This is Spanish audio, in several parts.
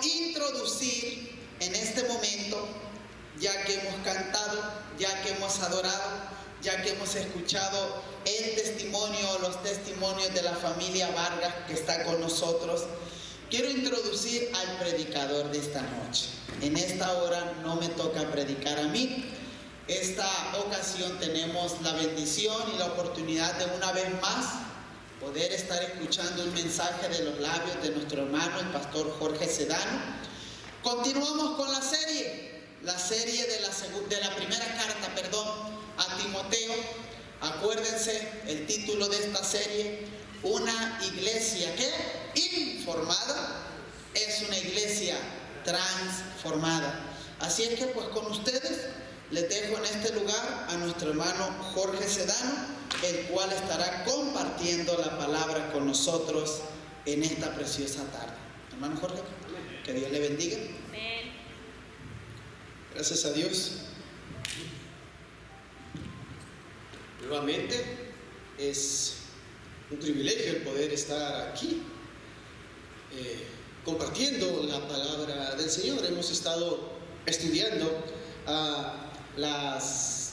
quiero introducir en este momento, ya que hemos cantado, ya que hemos adorado, ya que hemos escuchado el testimonio, los testimonios de la familia Vargas que está con nosotros, quiero introducir al predicador de esta noche. En esta hora no me toca predicar a mí. Esta ocasión tenemos la bendición y la oportunidad de una vez más poder estar escuchando un mensaje de los labios de nuestro hermano, el pastor Jorge Sedano. Continuamos con la serie de la primera carta, a Timoteo. Acuérdense el título de esta serie: una iglesia que informada es una iglesia transformada. Así es que pues con ustedes les dejo en este lugar a nuestro hermano Jorge Sedano, el cual estará compartiendo la palabra con nosotros en esta preciosa tarde. Hermano Jorge, que Dios le bendiga. Amén. Gracias a Dios. Nuevamente es un privilegio el poder estar aquí compartiendo la palabra del Señor. Hemos estado estudiando las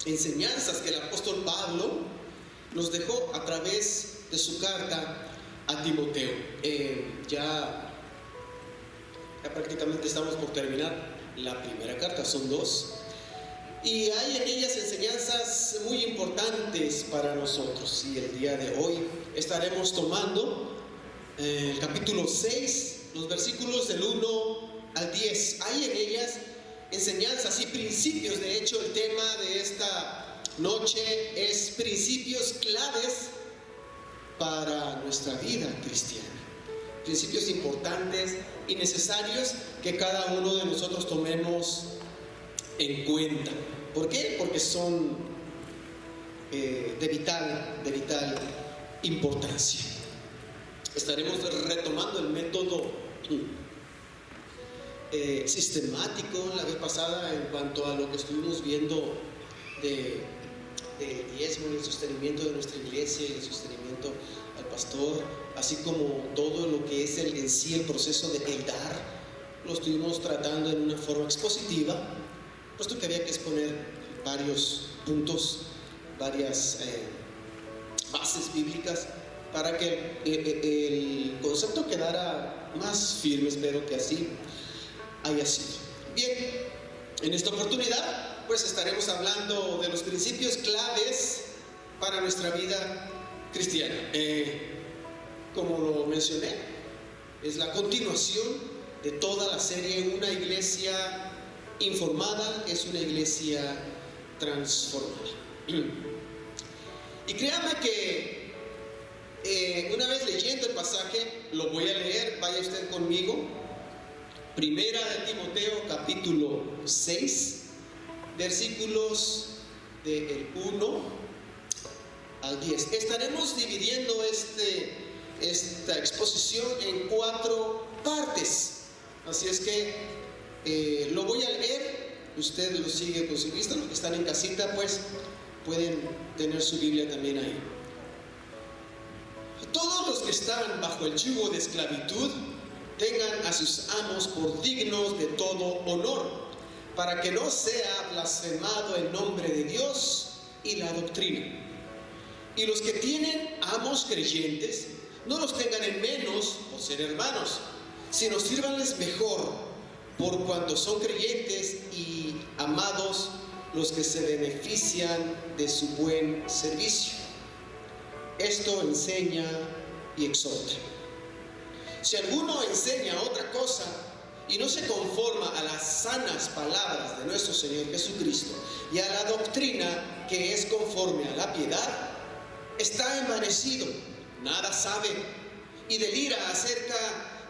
enseñanzas que el apóstol Pablo nos dejó a través de su carta a Timoteo. Ya prácticamente estamos por terminar la primera carta, son 2. Y hay en ellas enseñanzas muy importantes para nosotros. Y el día de hoy estaremos tomando el capítulo 6, los versículos del 1 al 10. Hay en ellas enseñanzas y principios. De hecho, el tema de esta noche es principios claves para nuestra vida cristiana. Principios importantes y necesarios que cada uno de nosotros tomemos en cuenta. ¿Por qué? Porque son de vital importancia. Estaremos retomando el método sistemático la vez pasada en cuanto a lo que estuvimos viendo de diezmo y el sostenimiento de nuestra iglesia y el sostenimiento al pastor, así como todo lo que es en sí el proceso de el dar. Lo estuvimos tratando en una forma expositiva, puesto que había que exponer varios puntos, varias bases bíblicas para que el concepto quedara más firme. Espero que así haya sido. Bien, en esta oportunidad pues estaremos hablando de los principios claves para nuestra vida cristiana. Como lo mencioné, es la continuación de toda la serie. Una iglesia informada es una iglesia transformada. Y créame que una vez leyendo el pasaje, lo voy a leer, vaya usted conmigo. Primera de Timoteo, capítulo 6, versículos del 1 al 10. Estaremos dividiendo esta exposición en 4 partes. Así es que lo voy a leer, usted lo sigue con su vista. Los que están en casita pues pueden tener su Biblia también ahí. Todos los que están bajo el yugo de esclavitud tengan a sus amos por dignos de todo honor, para que no sea blasfemado el nombre de Dios y la doctrina. Y los que tienen amos creyentes, no los tengan en menos por ser hermanos, sino sírvanles mejor, por cuanto son creyentes y amados los que se benefician de su buen servicio. Esto enseña y exhorta. Si alguno enseña otra cosa y no se conforma a las sanas palabras de nuestro Señor Jesucristo y a la doctrina que es conforme a la piedad, está envanecido, nada sabe y delira acerca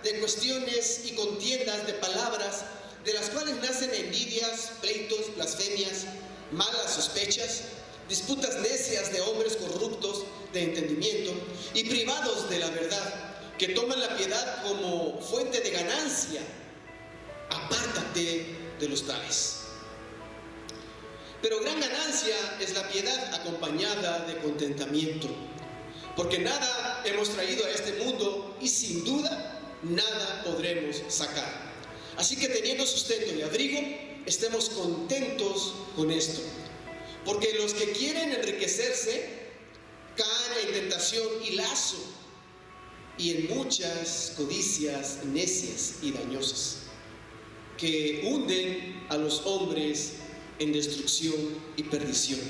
de cuestiones y contiendas de palabras, de las cuales nacen envidias, pleitos, blasfemias, malas sospechas, disputas necias de hombres corruptos de entendimiento y privados de la verdad, que toman la piedad como fuente de ganancia. Apártate de los tales. Pero gran ganancia es la piedad acompañada de contentamiento, porque nada hemos traído a este mundo y sin duda nada podremos sacar. Así que teniendo sustento y abrigo, estemos contentos con esto. Porque los que quieren enriquecerse caen en tentación y lazo y en muchas codicias necias y dañosas que hunden a los hombres en destrucción y perdición.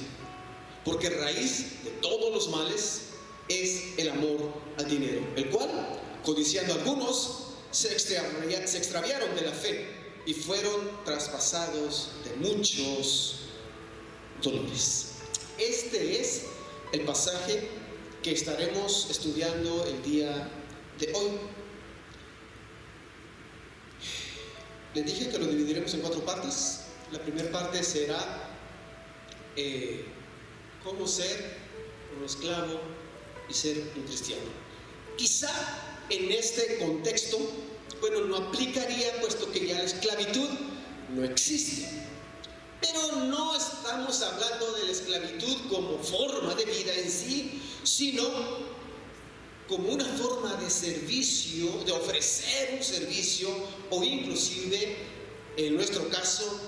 Porque raíz de todos los males es el amor al dinero, el cual, codiciando algunos, se extraviaron de la fe y fueron traspasados de muchos dolores. Este es el pasaje que estaremos estudiando el día de hoy. Les dije que lo dividiremos en 4 partes. La primera parte será cómo ser un esclavo y ser un cristiano. Quizá en este contexto, bueno, no aplicaría puesto que ya la esclavitud no existe. Pero no estamos hablando de la esclavitud como forma de vida en sí, sino como una forma de servicio, de ofrecer un servicio, o inclusive, en nuestro caso,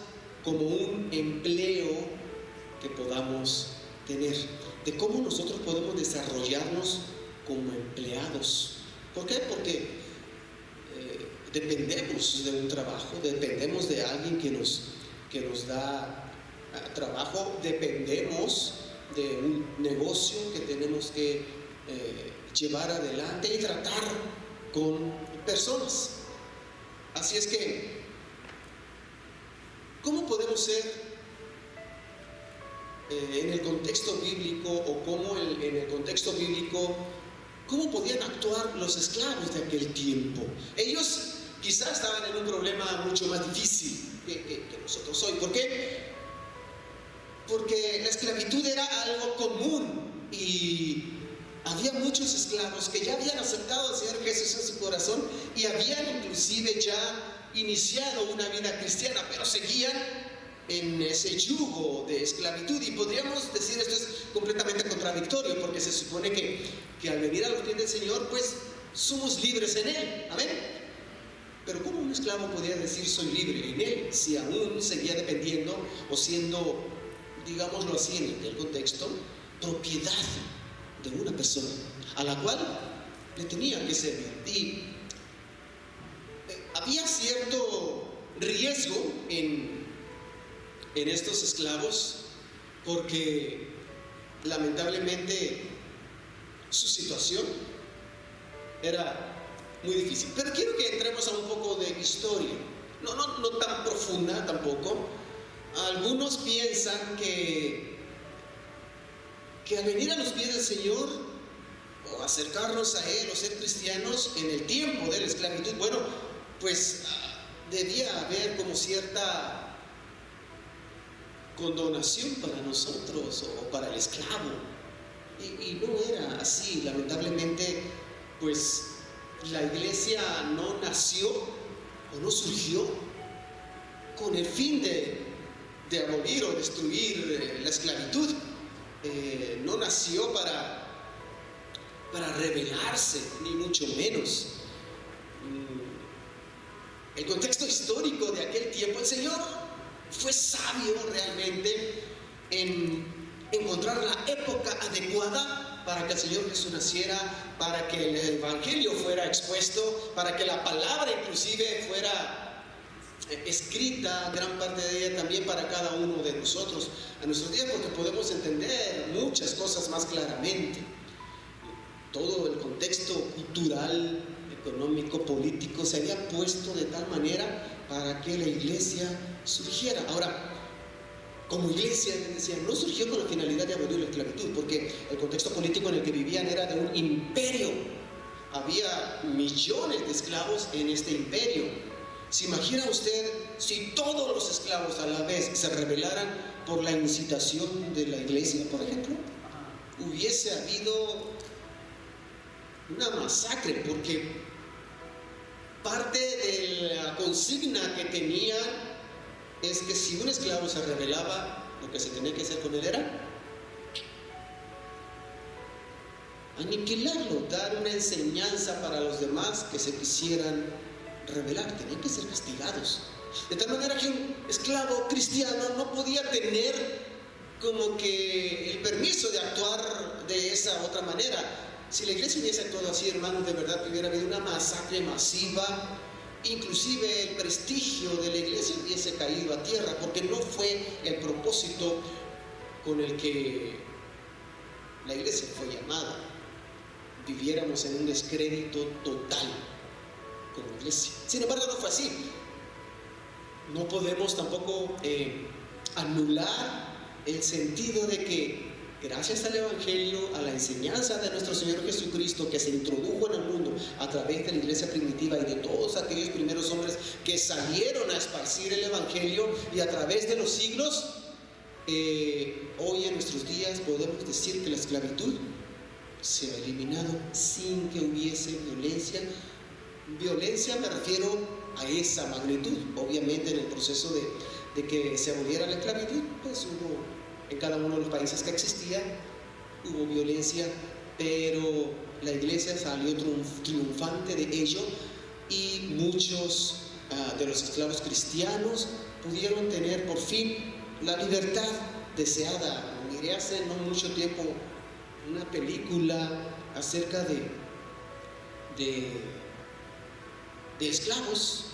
como un empleo que podamos tener, de cómo nosotros podemos desarrollarnos como empleados. ¿Por qué? Porque dependemos de un trabajo, dependemos de alguien que nos da trabajo, dependemos de un negocio que tenemos que llevar adelante y tratar con personas. Así es que, ¿cómo podemos ser en el contexto bíblico, o cómo en el contexto bíblico, cómo podían actuar los esclavos de aquel tiempo? Ellos quizás estaban en un problema mucho más difícil que nosotros hoy. ¿Por qué? Porque la esclavitud era algo común y había muchos esclavos que ya habían aceptado al Señor Jesús en su corazón y habían inclusive ya iniciado una vida cristiana, pero seguían en ese yugo de esclavitud. Y podríamos decir, esto es completamente contradictorio, porque se supone que al venir a los pies del Señor, pues somos libres en Él. Amén. Pero ¿cómo un esclavo podía decir soy libre en Él si aún seguía dependiendo o siendo, digámoslo así en el contexto, propiedad de una persona a la cual le tenía que servir? Y había cierto riesgo en estos esclavos, porque lamentablemente su situación era muy difícil. Pero quiero que entremos a un poco de historia, no tan profunda tampoco. Algunos piensan que al venir a los pies del Señor, o acercarnos a Él, o ser cristianos en el tiempo de la esclavitud, bueno, pues debía haber como cierta condonación para nosotros o para el esclavo, y no era así. Lamentablemente, pues la iglesia no nació o no surgió con el fin de abolir o destruir la esclavitud. No nació para rebelarse, ni mucho menos. El contexto histórico de aquel tiempo, el Señor fue sabio realmente en encontrar la época adecuada para que el Señor Jesús naciera, para que el Evangelio fuera expuesto, para que la palabra inclusive fuera escrita, gran parte de ella también para cada uno de nosotros a nuestros días, porque podemos entender muchas cosas más claramente. Todo el contexto cultural, económico, político se había puesto de tal manera para que la iglesia surgiera. Ahora, como iglesia, les decía, no surgió con la finalidad de abolir la esclavitud, porque el contexto político en el que vivían era de un imperio. Había millones de esclavos en este imperio. ¿Se imagina usted si todos los esclavos a la vez se rebelaran por la incitación de la iglesia, por ejemplo? Hubiese habido una masacre, porque parte de la consigna que tenían es que si un esclavo se rebelaba, lo que se tenía que hacer con él era aniquilarlo, dar una enseñanza para los demás que se quisieran rebelar. Tenían que ser castigados. De tal manera que un esclavo cristiano no podía tener como que el permiso de actuar de esa otra manera. Si la iglesia hubiese actuado así, hermanos, de verdad que hubiera habido una masacre masiva. Inclusive el prestigio de la iglesia hubiese caído a tierra, porque no fue el propósito con el que la iglesia fue llamada. Viviéramos en un descrédito total con la iglesia. Sin embargo, no fue así. No podemos tampoco anular el sentido de que gracias al Evangelio, a la enseñanza de nuestro Señor Jesucristo, que se introdujo en el mundo a través de la iglesia primitiva y de todos aquellos primeros hombres que salieron a esparcir el Evangelio, y a través de los siglos, hoy en nuestros días podemos decir que la esclavitud se ha eliminado sin que hubiese violencia. Violencia me refiero a esa magnitud. Obviamente en el proceso de que se aboliera la esclavitud, pues hubo, en cada uno de los países que existía, hubo violencia, pero la iglesia salió triunfante de ello, y muchos de los esclavos cristianos pudieron tener por fin la libertad deseada. Miré hace no mucho tiempo una película acerca de esclavos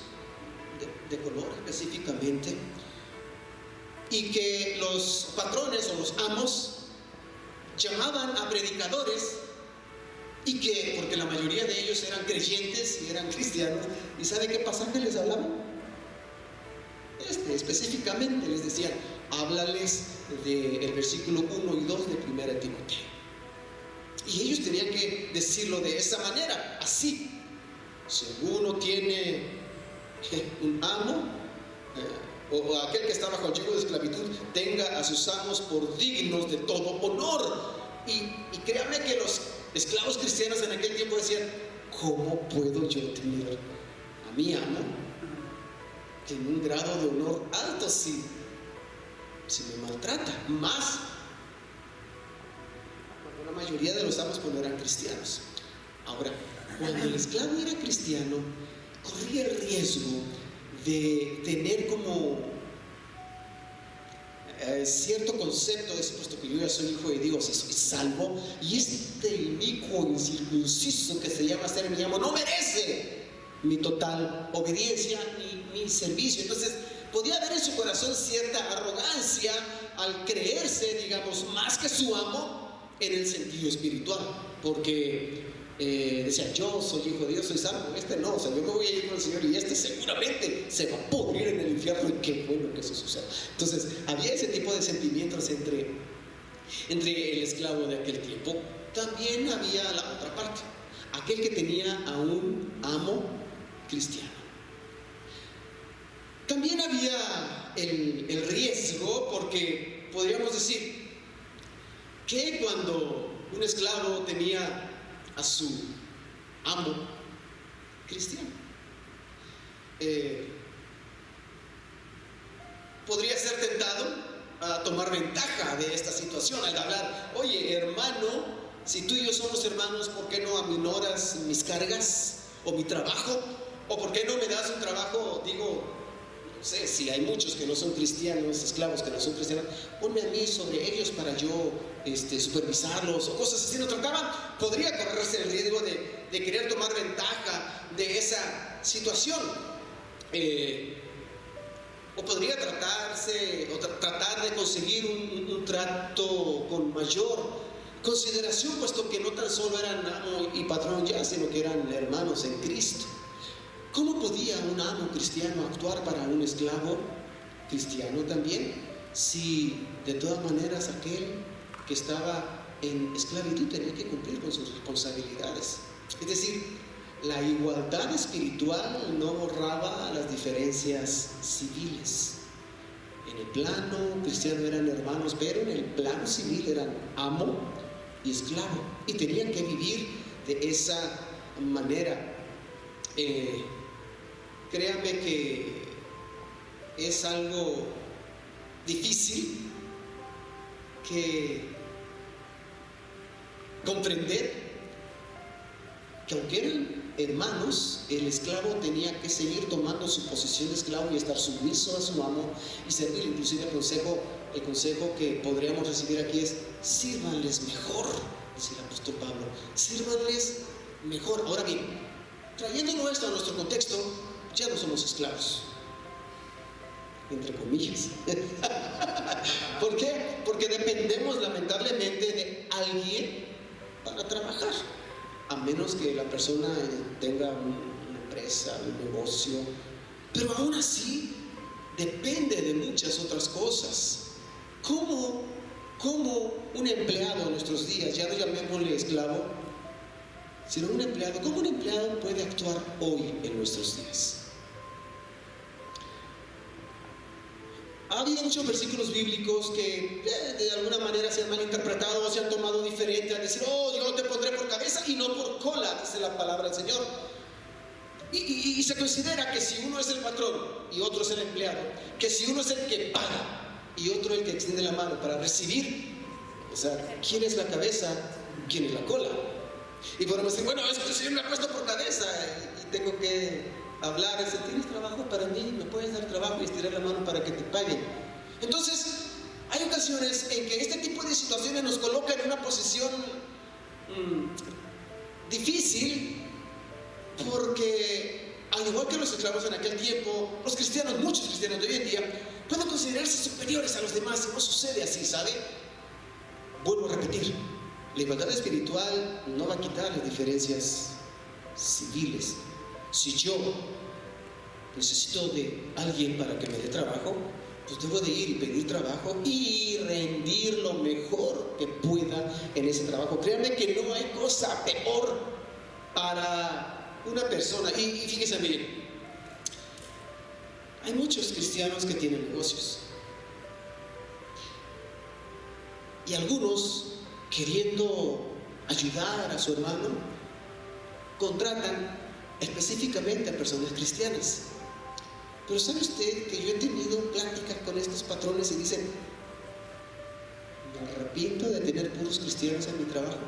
de color específicamente, y que los patrones o los amos llamaban a predicadores, y que, porque la mayoría de ellos eran creyentes y eran cristianos, ¿y sabe qué pasaje les hablaban? Específicamente les decían: háblales del versículo 1 y 2 de 1 Timoteo. Y ellos tenían que decirlo de esa manera, así. Si alguno tiene un amo, o aquel que está bajo el yugo de esclavitud, tenga a sus amos por dignos de todo honor. Y créanme que los esclavos cristianos en aquel tiempo decían: ¿cómo puedo yo tener a mi amo en un grado de honor alto si me maltrata? Más cuando la mayoría de los amos pues no eran cristianos. Ahora, cuando el esclavo era cristiano, corría el riesgo de tener como cierto concepto de ese, puesto que yo ya soy hijo de Dios y soy salvo, y este inicuo incircunciso que se llama ser mi amo no merece mi total obediencia ni mi servicio. Entonces podía haber en su corazón cierta arrogancia al creerse, digamos, más que su amo en el sentido espiritual, porque decía: yo soy hijo de Dios, soy salvo, no, o sea, yo me voy a ir con el Señor y seguramente se va a pudrir en el infierno, y qué bueno que eso suceda. Entonces había ese tipo de sentimientos entre el esclavo de aquel tiempo. También había la otra parte, aquel que tenía a un amo cristiano. También había el riesgo, porque podríamos decir que cuando un esclavo tenía a su amo cristiano, podría ser tentado a tomar ventaja de esta situación al hablar: oye, hermano, si tú y yo somos hermanos, ¿por qué no aminoras mis cargas o mi trabajo? ¿O por qué no me das un trabajo? Digo, no sé, si hay muchos que no son cristianos, esclavos que no son cristianos, ponme a mí sobre ellos para yo supervisarlos, o cosas así. No trataban. Podría correrse el riesgo de querer tomar ventaja de esa situación, o podría tratar de conseguir un trato con mayor consideración, puesto que no tan solo eran amo y patrón ya, sino que eran hermanos en Cristo. ¿Cómo podía un amo cristiano actuar para un esclavo cristiano también, si de todas maneras aquel que estaba en esclavitud tenía que cumplir con sus responsabilidades? Es decir, la igualdad espiritual no borraba las diferencias civiles. En el plano cristiano eran hermanos, pero en el plano civil eran amo y esclavo, y tenían que vivir de esa manera. Créanme que es algo difícil que comprender que aunque eran hermanos, el esclavo tenía que seguir tomando su posición de esclavo y estar sumiso a su amo y servir. Inclusive el consejo que podríamos recibir aquí es: sírvanles mejor, dice el apóstol Pablo, sírvanles mejor. Ahora bien, trayéndolo esto a nuestro contexto, ya no somos esclavos, entre comillas. ¿Por qué? Porque dependemos lamentablemente de alguien para trabajar, a menos que la persona tenga una empresa, un negocio, pero aún así depende de muchas otras cosas. ¿Cómo un empleado en nuestros días, ya no llamémosle esclavo, sino un empleado, cómo un empleado puede actuar hoy en nuestros días? Ha habido muchos versículos bíblicos que de alguna manera se han malinterpretado o se han tomado diferente al decir: oh, yo te pondré por cabeza y no por cola, dice la palabra del Señor. Y se considera que si uno es el patrón y otro es el empleado, que si uno es el que paga y otro el que extiende la mano para recibir, o sea, ¿quién es la cabeza? ¿Quién es la cola? Y podemos decir: bueno, es que el Señor me ha puesto por cabeza y tengo que hablar, es: ¿tienes trabajo para mí? ¿Me puedes dar trabajo y estirar la mano para que te paguen? Entonces, hay ocasiones en que este tipo de situaciones nos colocan en una posición difícil, porque al igual que los esclavos en aquel tiempo, los cristianos, muchos cristianos de hoy en día, pueden considerarse superiores a los demás, y no sucede así, ¿sabe? Vuelvo a repetir, la igualdad espiritual no va a quitar las diferencias civiles. Si yo necesito de alguien para que me dé trabajo, pues debo de ir y pedir trabajo y rendir lo mejor que pueda en ese trabajo. Créanme que no hay cosa peor para una persona. Y fíjense bien, hay muchos cristianos que tienen negocios. Y algunos, queriendo ayudar a su hermano, contratan específicamente a personas cristianas. Pero ¿sabe usted que yo he tenido pláticas con estos patrones y dicen: me arrepiento de tener puros cristianos en mi trabajo?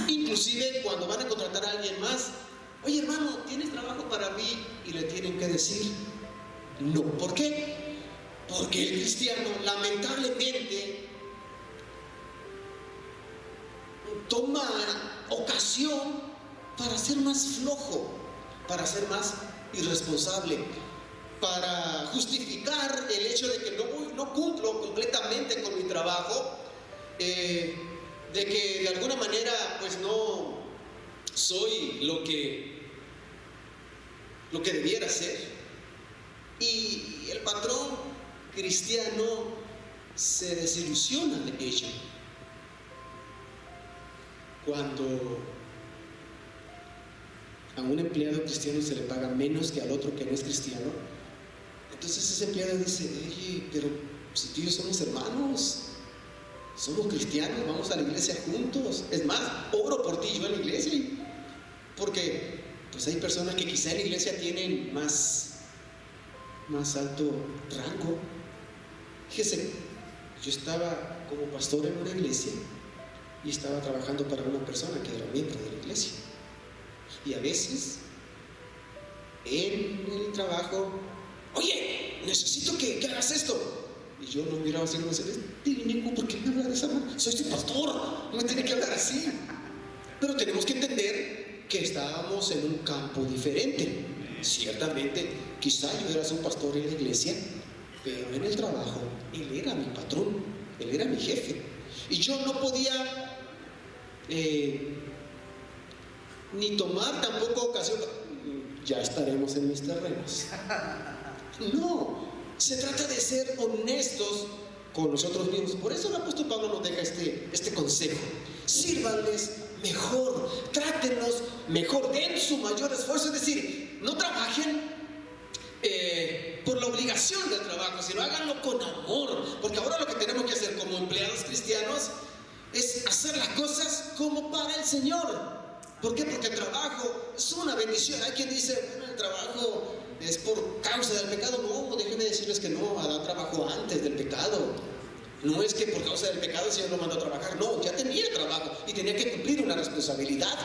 Inclusive cuando van a contratar a alguien más: oye, hermano, ¿tienes trabajo para mí? Y le tienen que decir no. ¿Por qué? Porque el cristiano lamentablemente toma ocasión para ser más flojo, para ser más irresponsable, para justificar el hecho de que no cumplo completamente con mi trabajo, de que de alguna manera pues no soy lo que debiera ser. Y el patrón cristiano se desilusiona de ello. Cuando a un empleado cristiano se le paga menos que al otro que no es cristiano, entonces ese empleado dice: oye, pero si tú y yo somos hermanos, somos cristianos, vamos a la iglesia juntos. Es más, oro por ti yo en la iglesia, porque pues hay personas que quizá en la iglesia tienen más alto rango. Fíjese, yo estaba como pastor en una iglesia y estaba trabajando para una persona que era miembro de la iglesia. Y a veces, en el trabajo: oye, necesito que hagas esto. Y yo no miraba así como decía: ¿por qué me habla de esa manera? Soy tu pastor, no me tiene que hablar así. Pero tenemos que entender que estábamos en un campo diferente. Ciertamente, quizá yo era un pastor en la iglesia, pero en el trabajo él era mi patrón, él era mi jefe. Y yo no podía ni tomar tampoco ocasión: ya estaremos en mis terrenos. No, se trata de ser honestos con nosotros mismos. Por eso el apóstol Pablo nos deja este consejo: sírvanles mejor, trátenlos mejor, den su mayor esfuerzo. Es decir, no trabajen por la obligación del trabajo, sino háganlo con amor. Porque ahora lo que tenemos que hacer como empleados cristianos es hacer las cosas como para el Señor. ¿Por qué? Porque el trabajo es una bendición. Hay quien dice: bueno, el trabajo es por causa del pecado. No, déjenme decirles que no, Adán trabajó antes del pecado. No es que por causa del pecado el Señor lo mandó a trabajar, no, ya tenía trabajo y tenía que cumplir una responsabilidad.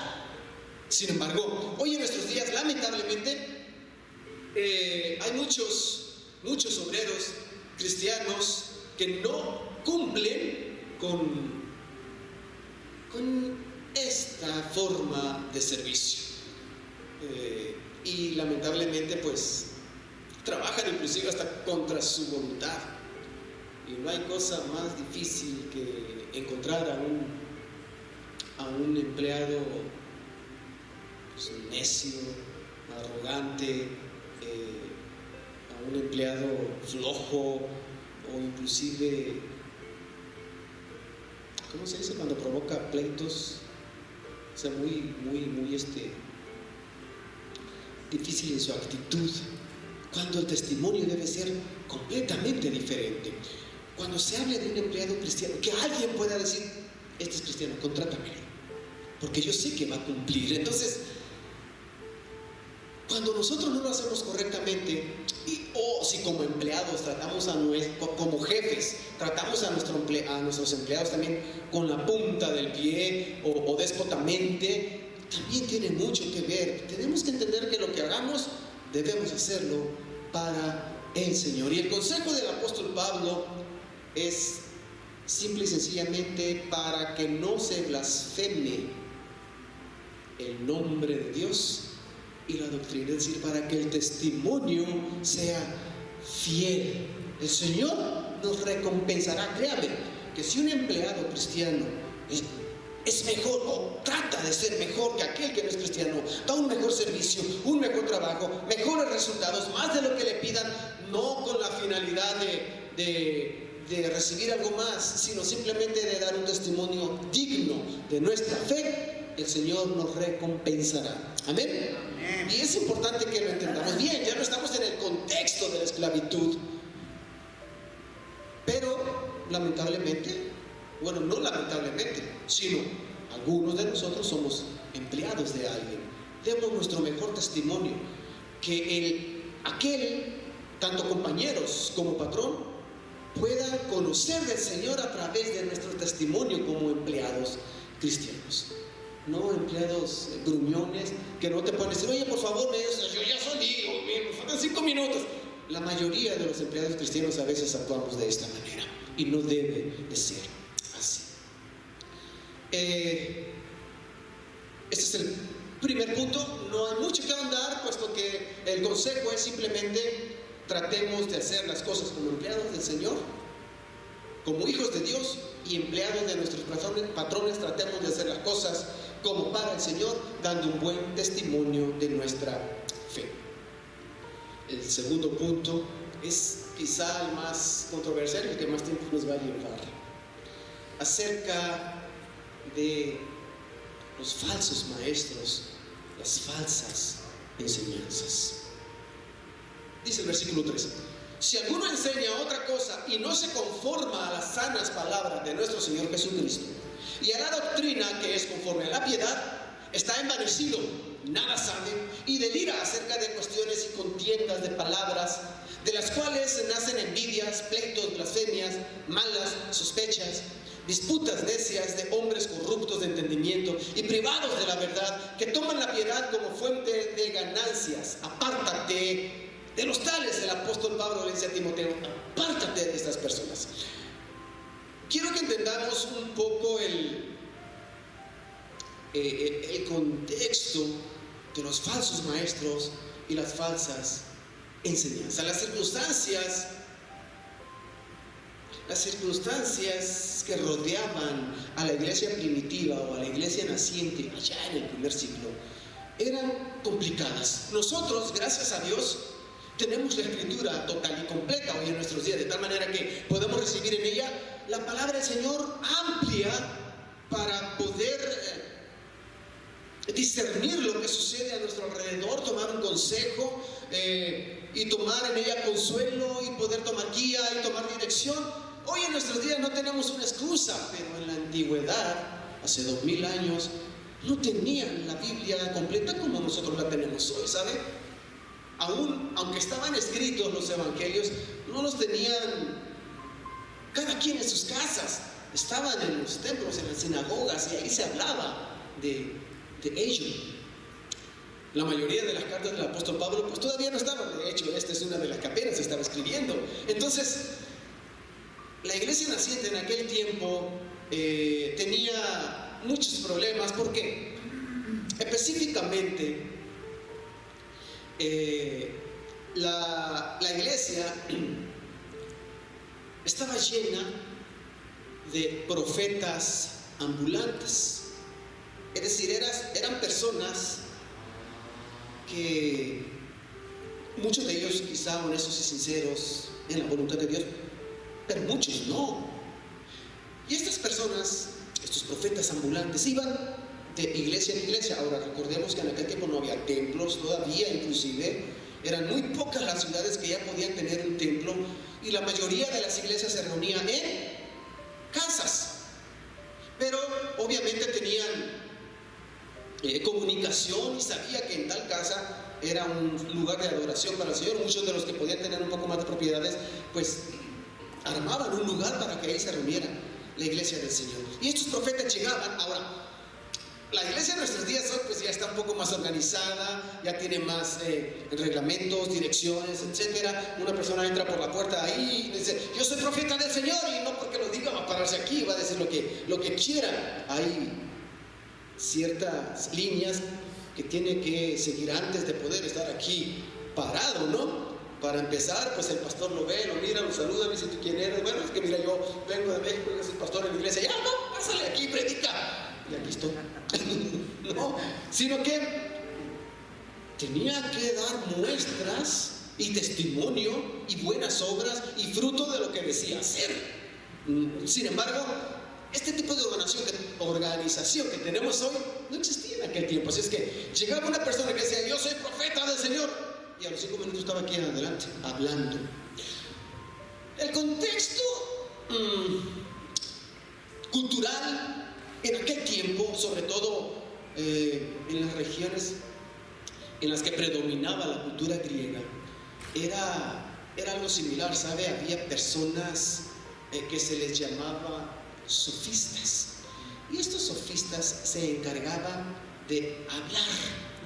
Sin embargo, hoy en nuestros días, lamentablemente, hay muchos obreros cristianos que no cumplen con esta forma de servicio. Y lamentablemente, pues, trabajan inclusive hasta contra su voluntad. Y no hay cosa más difícil que encontrar a un empleado pues, necio, arrogante, a un empleado flojo, o inclusive, ¿cómo se dice? Cuando provoca pleitos, o sea, muy difícil en su actitud, cuando el testimonio debe ser completamente diferente. Cuando se hable de un empleado cristiano, que alguien pueda decir, este es cristiano, contrátamelo, porque yo sé que va a cumplir. Entonces, cuando nosotros no lo hacemos correctamente, o si como empleados tratamos como jefes, tratamos a nuestros empleados también con la punta del pie o déspotamente, también tiene mucho que ver. Tenemos que entender que lo que hagamos debemos hacerlo para el Señor. Y el consejo del apóstol Pablo es simple y sencillamente para que no se blasfeme el nombre de Dios y la doctrina, es decir, para que el testimonio sea fiel. El Señor nos recompensará. Créame que si un empleado cristiano es mejor o trata de ser mejor que aquel que no es cristiano, da un mejor servicio, un mejor trabajo, mejores resultados, más de lo que le pidan, no con la finalidad de recibir algo más, sino simplemente de dar un testimonio digno de nuestra fe, el Señor nos recompensará. Amén. Amén. Y es importante que lo entendamos bien. Ya no estamos en el contexto de la esclavitud, pero lamentablemente, bueno, no lamentablemente, sino algunos de nosotros somos empleados de alguien. Demos nuestro mejor testimonio, que aquel, tanto compañeros como patrón, puedan conocer del Señor a través de nuestro testimonio como empleados cristianos. No empleados gruñones que no te pueden decir, oye, por favor, yo ya salí, me faltan 5 minutos. La mayoría de los empleados cristianos a veces actuamos de esta manera y no debe de ser así. Este es el primer punto. No hay mucho que ahondar, puesto que el consejo es simplemente tratemos de hacer las cosas como empleados del Señor, como hijos de Dios y empleados de nuestros patrones, tratemos de hacer las cosas como para el Señor, dando un buen testimonio de nuestra fe. El segundo punto es quizá el más controversial, el que más tiempo nos va a llevar, acerca de los falsos maestros, las falsas enseñanzas. Dice el versículo 3: si alguno enseña otra cosa y no se conforma a las sanas palabras de nuestro Señor Jesucristo y a la doctrina que es conforme a la piedad, está envanecido, nada sabe y delira acerca de cuestiones y contiendas de palabras, de las cuales nacen envidias, pleitos, blasfemias, malas sospechas, disputas necias de hombres corruptos de entendimiento y privados de la verdad, que toman la piedad como fuente de ganancias. Apártate de los tales. El apóstol Pablo le dice a Timoteo, apártate de estas personas. Quiero que entendamos un poco el contexto de los falsos maestros y las falsas enseñanzas. Las circunstancias que rodeaban a la iglesia primitiva o a la iglesia naciente allá en el primer siglo eran complicadas. Nosotros, gracias a Dios, tenemos la escritura total y completa hoy en nuestros días, de tal manera que podemos recibir en ella la palabra del Señor amplia para poder discernir lo que sucede a nuestro alrededor, tomar un consejo y tomar en ella consuelo y poder tomar guía y tomar dirección. Hoy en nuestros días no tenemos una excusa, pero en la antigüedad, hace 2000 años, no tenían la Biblia completa como nosotros la tenemos hoy, ¿sabe? Aunque estaban escritos los evangelios, no los tenían cada quien en sus casas, estaban en los templos, en las sinagogas, y ahí se hablaba de ello. La mayoría de las cartas del apóstol Pablo pues todavía no estaban, de hecho esta es una de las que apenas se estaba escribiendo. Entonces, la iglesia naciente en aquel tiempo tenía muchos problemas, porque específicamente la iglesia estaba llena de profetas ambulantes. Es decir, eran personas que muchos de ellos quizá honestos y sinceros en la voluntad de Dios, pero muchos no. Y estas personas, estos profetas ambulantes, iban de iglesia en iglesia. Ahora recordemos que en aquel tiempo no había templos todavía, inclusive eran muy pocas las ciudades que ya podían tener un templo, y la mayoría de las iglesias se reunían en casas, pero obviamente tenían comunicación y sabía que en tal casa era un lugar de adoración para el Señor. Muchos de los que podían tener un poco más de propiedades pues armaban un lugar para que ahí se reuniera la iglesia del Señor, y estos profetas llegaban. Ahora, la iglesia en nuestros días hoy pues ya está un poco más organizada, ya tiene más reglamentos, direcciones, etcétera. Una persona entra por la puerta ahí y dice: yo soy profeta del Señor, y no porque lo diga va a pararse aquí, va a decir lo que quiera. Hay ciertas líneas que tiene que seguir antes de poder estar aquí parado, ¿no? Para empezar, pues el pastor lo ve, lo mira, lo saluda, me dice: ¿tú quién eres? Bueno, es que mira, yo vengo de México, yo soy pastor en la iglesia. Ya, no, pásale aquí, predica. Y aquí estoy. No, sino que tenía que dar muestras y testimonio y buenas obras y fruto de lo que decía hacer. Sin embargo, este tipo de organización que tenemos hoy no existía en aquel tiempo. Así es que llegaba una persona que decía: yo soy profeta del Señor, y a los 5 minutos estaba aquí adelante hablando. El contexto cultural en aquel tiempo, sobre todo en las regiones en las que predominaba la cultura griega, era algo similar, ¿sabe? Había personas que se les llamaba sofistas, y estos sofistas se encargaban de hablar,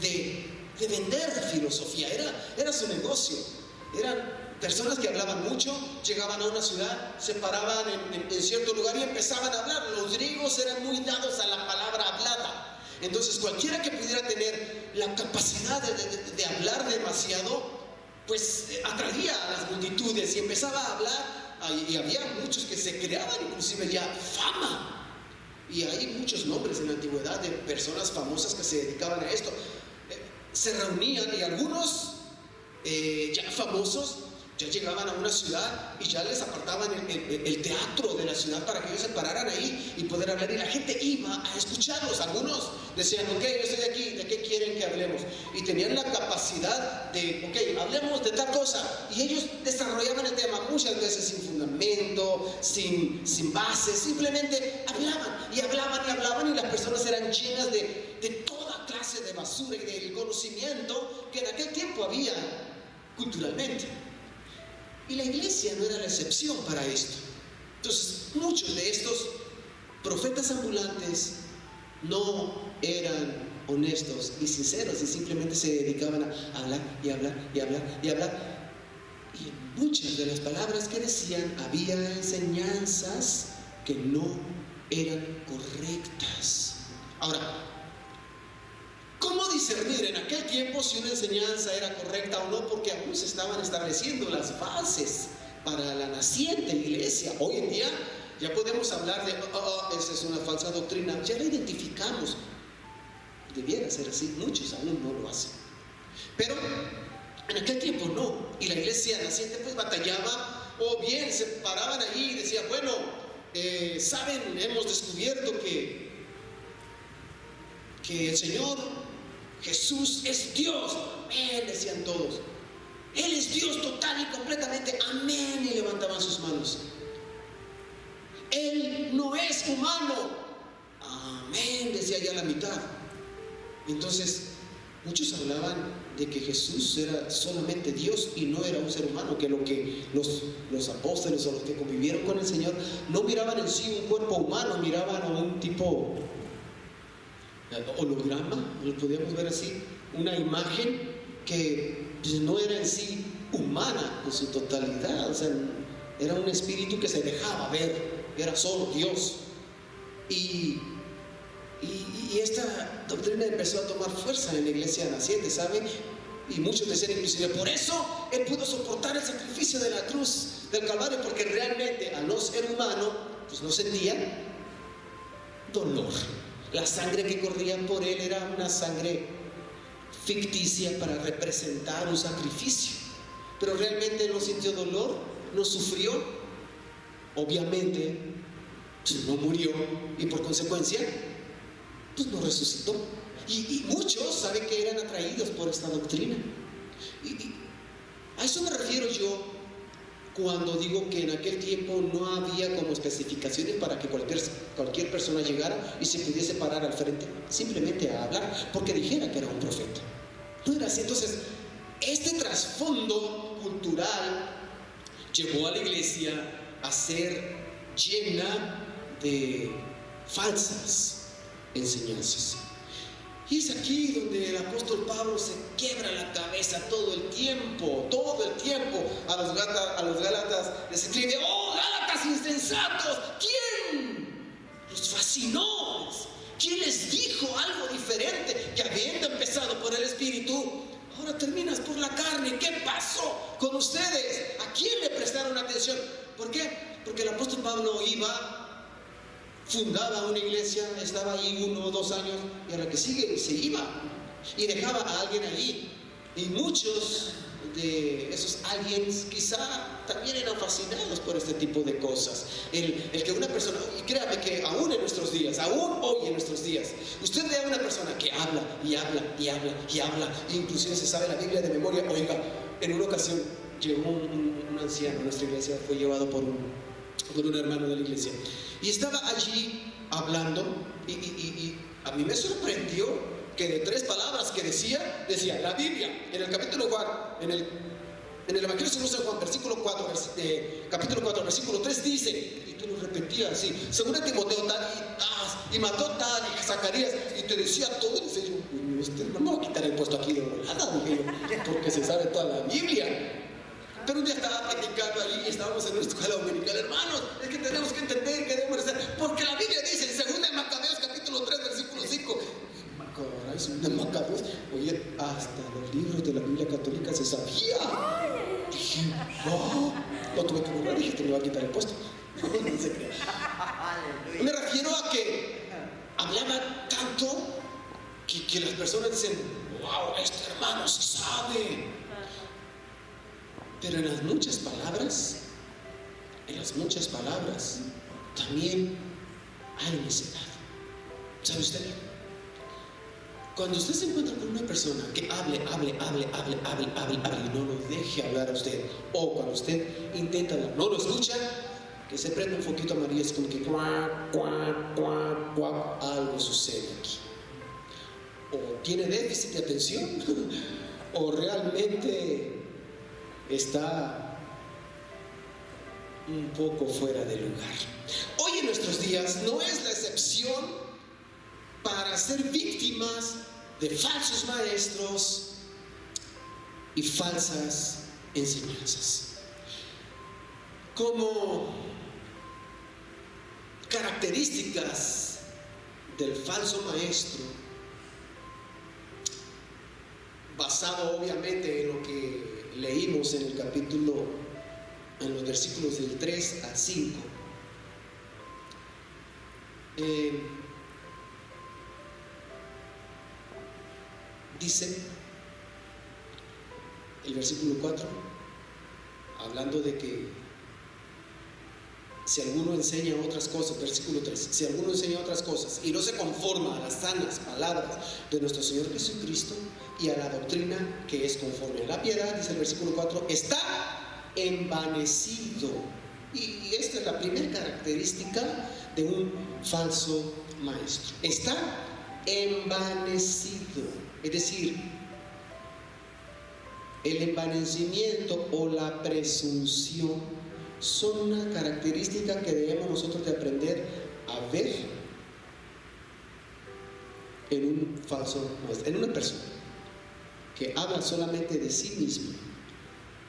de vender filosofía. Era su negocio. Eran personas que hablaban mucho, llegaban a una ciudad, se paraban en cierto lugar y empezaban a hablar. Los griegos eran muy dados a la palabra hablada. Entonces cualquiera que pudiera tener la capacidad de hablar demasiado, pues atraía a las multitudes y empezaba a hablar. Y había muchos que se creaban inclusive ya fama. Y hay muchos nombres en la antigüedad de personas famosas que se dedicaban a esto. Se reunían, y algunos ya famosos ya llegaban a una ciudad y ya les apartaban el teatro de la ciudad para que ellos se pararan ahí y poder hablar, y la gente iba a escucharlos. Algunos decían: ok, yo estoy aquí, ¿de qué quieren que hablemos? Y tenían la capacidad de: ok, hablemos de tal cosa, y ellos desarrollaban el tema muchas veces sin fundamento, sin base, simplemente hablaban y hablaban y hablaban, y las personas eran llenas de toda clase de basura y del conocimiento que en aquel tiempo había culturalmente. Y la iglesia no era la excepción para esto. Entonces, muchos de estos profetas ambulantes no eran honestos y sinceros, y simplemente se dedicaban a hablar y hablar y hablar y hablar. Y en muchas de las palabras que decían había enseñanzas que no eran correctas. Ahora, ¿cómo discernir en aquel tiempo si una enseñanza era correcta o no? Porque aún se estaban estableciendo las bases para la naciente iglesia. Hoy en día ya podemos hablar de: esa es una falsa doctrina. Ya la identificamos. Debiera ser así. Muchos aún no lo hacen. Pero en aquel tiempo no. Y la iglesia naciente pues batallaba, o bien se paraban allí y decían: bueno, saben, hemos descubierto que el Señor Jesús es Dios. Amén, decían todos. Él es Dios total y completamente. Amén, y levantaban sus manos. Él no es humano. Amén, decía ya la mitad. Entonces muchos hablaban de que Jesús era solamente Dios y no era un ser humano, que lo que los apóstoles o los que convivieron con el Señor no miraban en sí un cuerpo humano, miraban a un tipo holograma, lo podíamos ver así, una imagen que pues, no era en sí humana en su totalidad, o sea, era un espíritu que se dejaba ver, era solo Dios. Y esta doctrina empezó a tomar fuerza en la iglesia naciente, ¿saben? Y muchos decían inclusive, por eso Él pudo soportar el sacrificio de la cruz del Calvario, porque realmente al no ser humano, pues no sentía dolor. La sangre que corría por Él era una sangre ficticia para representar un sacrificio, pero realmente Él no sintió dolor, no sufrió, obviamente pues no murió y por consecuencia pues no resucitó. Y muchos saben que eran atraídos por esta doctrina. Y a eso me refiero yo cuando digo que en aquel tiempo no había como especificaciones para que cualquier persona llegara y se pudiese parar al frente simplemente a hablar porque dijera que era un profeta. No era así. Entonces, este trasfondo cultural llevó a la iglesia a ser llena de falsas enseñanzas. Y es aquí donde el apóstol Pablo se quiebra la cabeza todo el tiempo. A los Gálatas les escribe: ¡oh, Gálatas insensatos! ¿Quién los fascinó? ¿Quién les dijo algo diferente? Que habiendo empezado por el Espíritu, ahora terminas por la carne. ¿Qué pasó con ustedes? ¿A quién le prestaron atención? ¿Por qué? Porque el apóstol Pablo fundaba una iglesia, estaba ahí 1 o 2 años, y a la que sigue se iba y dejaba a alguien allí. Y muchos de esos aliens quizá también eran fascinados por este tipo de cosas. El que una persona, y créame que aún en nuestros días, aún hoy en nuestros días, usted ve a una persona que habla y habla y habla y habla, e inclusive se sabe la Biblia de memoria. Oiga, en una ocasión llegó un anciano a nuestra iglesia, fue llevado por un hermano de la iglesia, y estaba allí hablando, y a mí me sorprendió que de 3 palabras que decía la Biblia, en el capítulo 4, en el Evangelio según San Juan, capítulo 4, versículo 3 dice, y tú lo repetías así, según Timoteo tal, y mató tal, y Zacarías, y te decía todo, y dice yo, usted no me va a quitar el puesto aquí de volada, dije yo, porque se sabe toda la Biblia. Pero un día estaba platicando allí y estábamos en una escuela dominical. Hermanos, es que tenemos que entender que debemos estar, porque la Biblia dice en 2 Macabeos capítulo 3 versículo 5, de Macabeos, oye, hasta los libros de la Biblia católica se sabía. Dije, no, lo tuve que borrar, dije, te me va a quitar el puesto. No se crea. Me refiero a que hablaba tanto que las personas dicen, wow, este hermano sí sabe. Pero en las muchas palabras también hay necedad. ¿Sabe usted? Cuando usted se encuentra con una persona que hable y no lo deje hablar a usted, o cuando usted intenta hablar, no lo escucha, que se prenda un foquito amarillo, es como que algo sucede aquí. O tiene déficit de atención, o realmente está un poco fuera de lugar. Hoy en nuestros días no es la excepción para ser víctimas de falsos maestros y falsas enseñanzas. Como características del falso maestro, basado obviamente en lo que leímos en el capítulo, en los versículos del 3 al 5, dice el versículo 4, hablando de que si alguno enseña otras cosas, versículo 3, si alguno enseña otras cosas y no se conforma a las sanas palabras de nuestro Señor Jesucristo y a la doctrina que es conforme a la piedad, dice el versículo 4, está envanecido. Y esta es la primera característica de un falso maestro. Está envanecido, es decir, el envanecimiento o la presunción son una característica que debemos nosotros de aprender a ver en un falso maestro, en una persona que habla solamente de sí mismo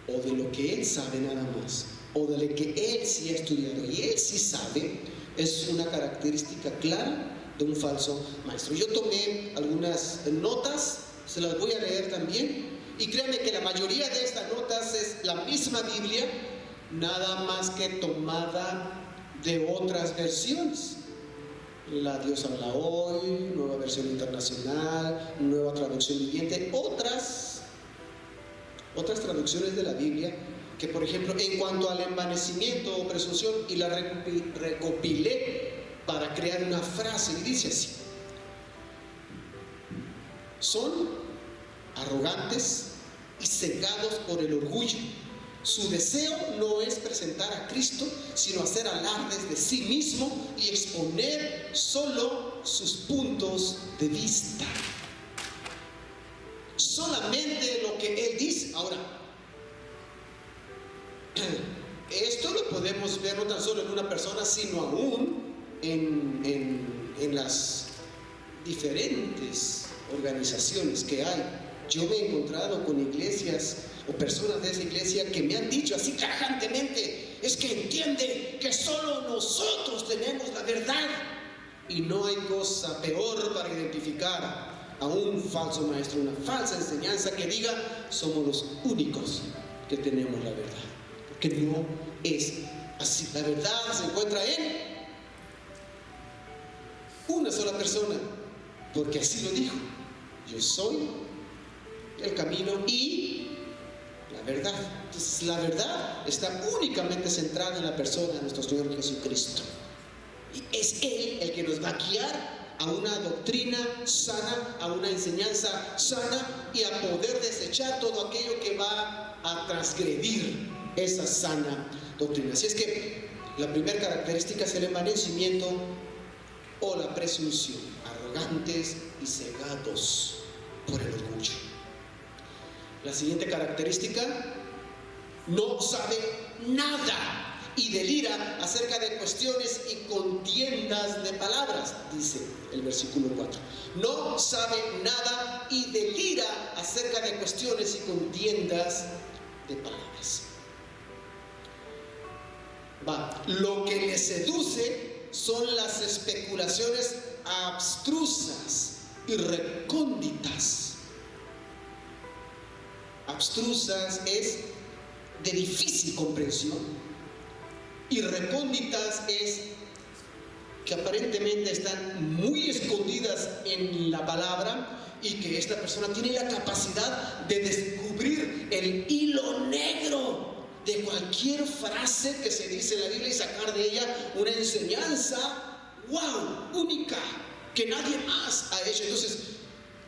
o de lo que él sabe nada más, o de lo que él sí ha estudiado y él sí sabe. Es una característica clara de un falso maestro. Yo tomé algunas notas, se las voy a leer también, y créanme que la mayoría de estas notas es la misma Biblia, nada más que tomada de otras versiones. La Dios habla hoy, Nueva Versión Internacional, Nueva Traducción Viviente, otras traducciones de la Biblia, que por ejemplo en cuanto al envanecimiento o presunción, y la recopilé para crear una frase, y dice así: son arrogantes y cegados por el orgullo. Su deseo no es presentar a Cristo, sino hacer alardes de sí mismo y exponer solo sus puntos de vista. Solamente lo que él dice. Ahora, esto lo podemos ver no tan solo en una persona, sino aún en las diferentes organizaciones que hay. Yo me he encontrado con iglesias o personas de esa iglesia que me han dicho así tajantemente: es que entiende que solo nosotros tenemos la verdad. Y no hay cosa peor para identificar a un falso maestro, una falsa enseñanza, que diga: somos los únicos que tenemos la verdad. Porque no es así. La verdad se encuentra en una sola persona, porque así lo dijo: yo soy el camino y la verdad. Entonces la verdad está únicamente centrada en la persona de nuestro Señor Jesucristo, y es Él el que nos va a guiar a una doctrina sana, a una enseñanza sana, y a poder desechar todo aquello que va a transgredir esa sana doctrina. Así es que la primera característica es el envanecimiento o la presunción, arrogantes y cegados por el orgullo. La siguiente característica: no sabe nada y delira acerca de cuestiones y contiendas de palabras, dice el versículo 4. No sabe nada y delira acerca de cuestiones y contiendas de palabras. Lo que le seduce son las especulaciones abstrusas y recónditas. Abstrusas es de difícil comprensión, y recónditas es que aparentemente están muy escondidas en la palabra, y que esta persona tiene la capacidad de descubrir el hilo negro de cualquier frase que se dice en la Biblia y sacar de ella una enseñanza única que nadie más ha hecho. Entonces,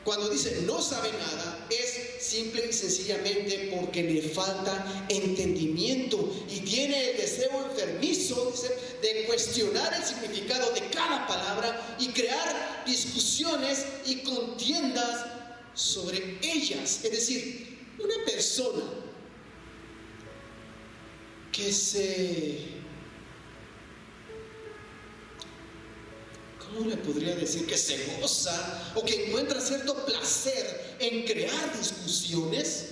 cuando dice no sabe nada, es simple y sencillamente porque le falta entendimiento y tiene el deseo enfermizo, dice, de cuestionar el significado de cada palabra y crear discusiones y contiendas sobre ellas. Es decir, una persona que ¿cómo le podría decir? Que se goza o que encuentra cierto placer en crear discusiones,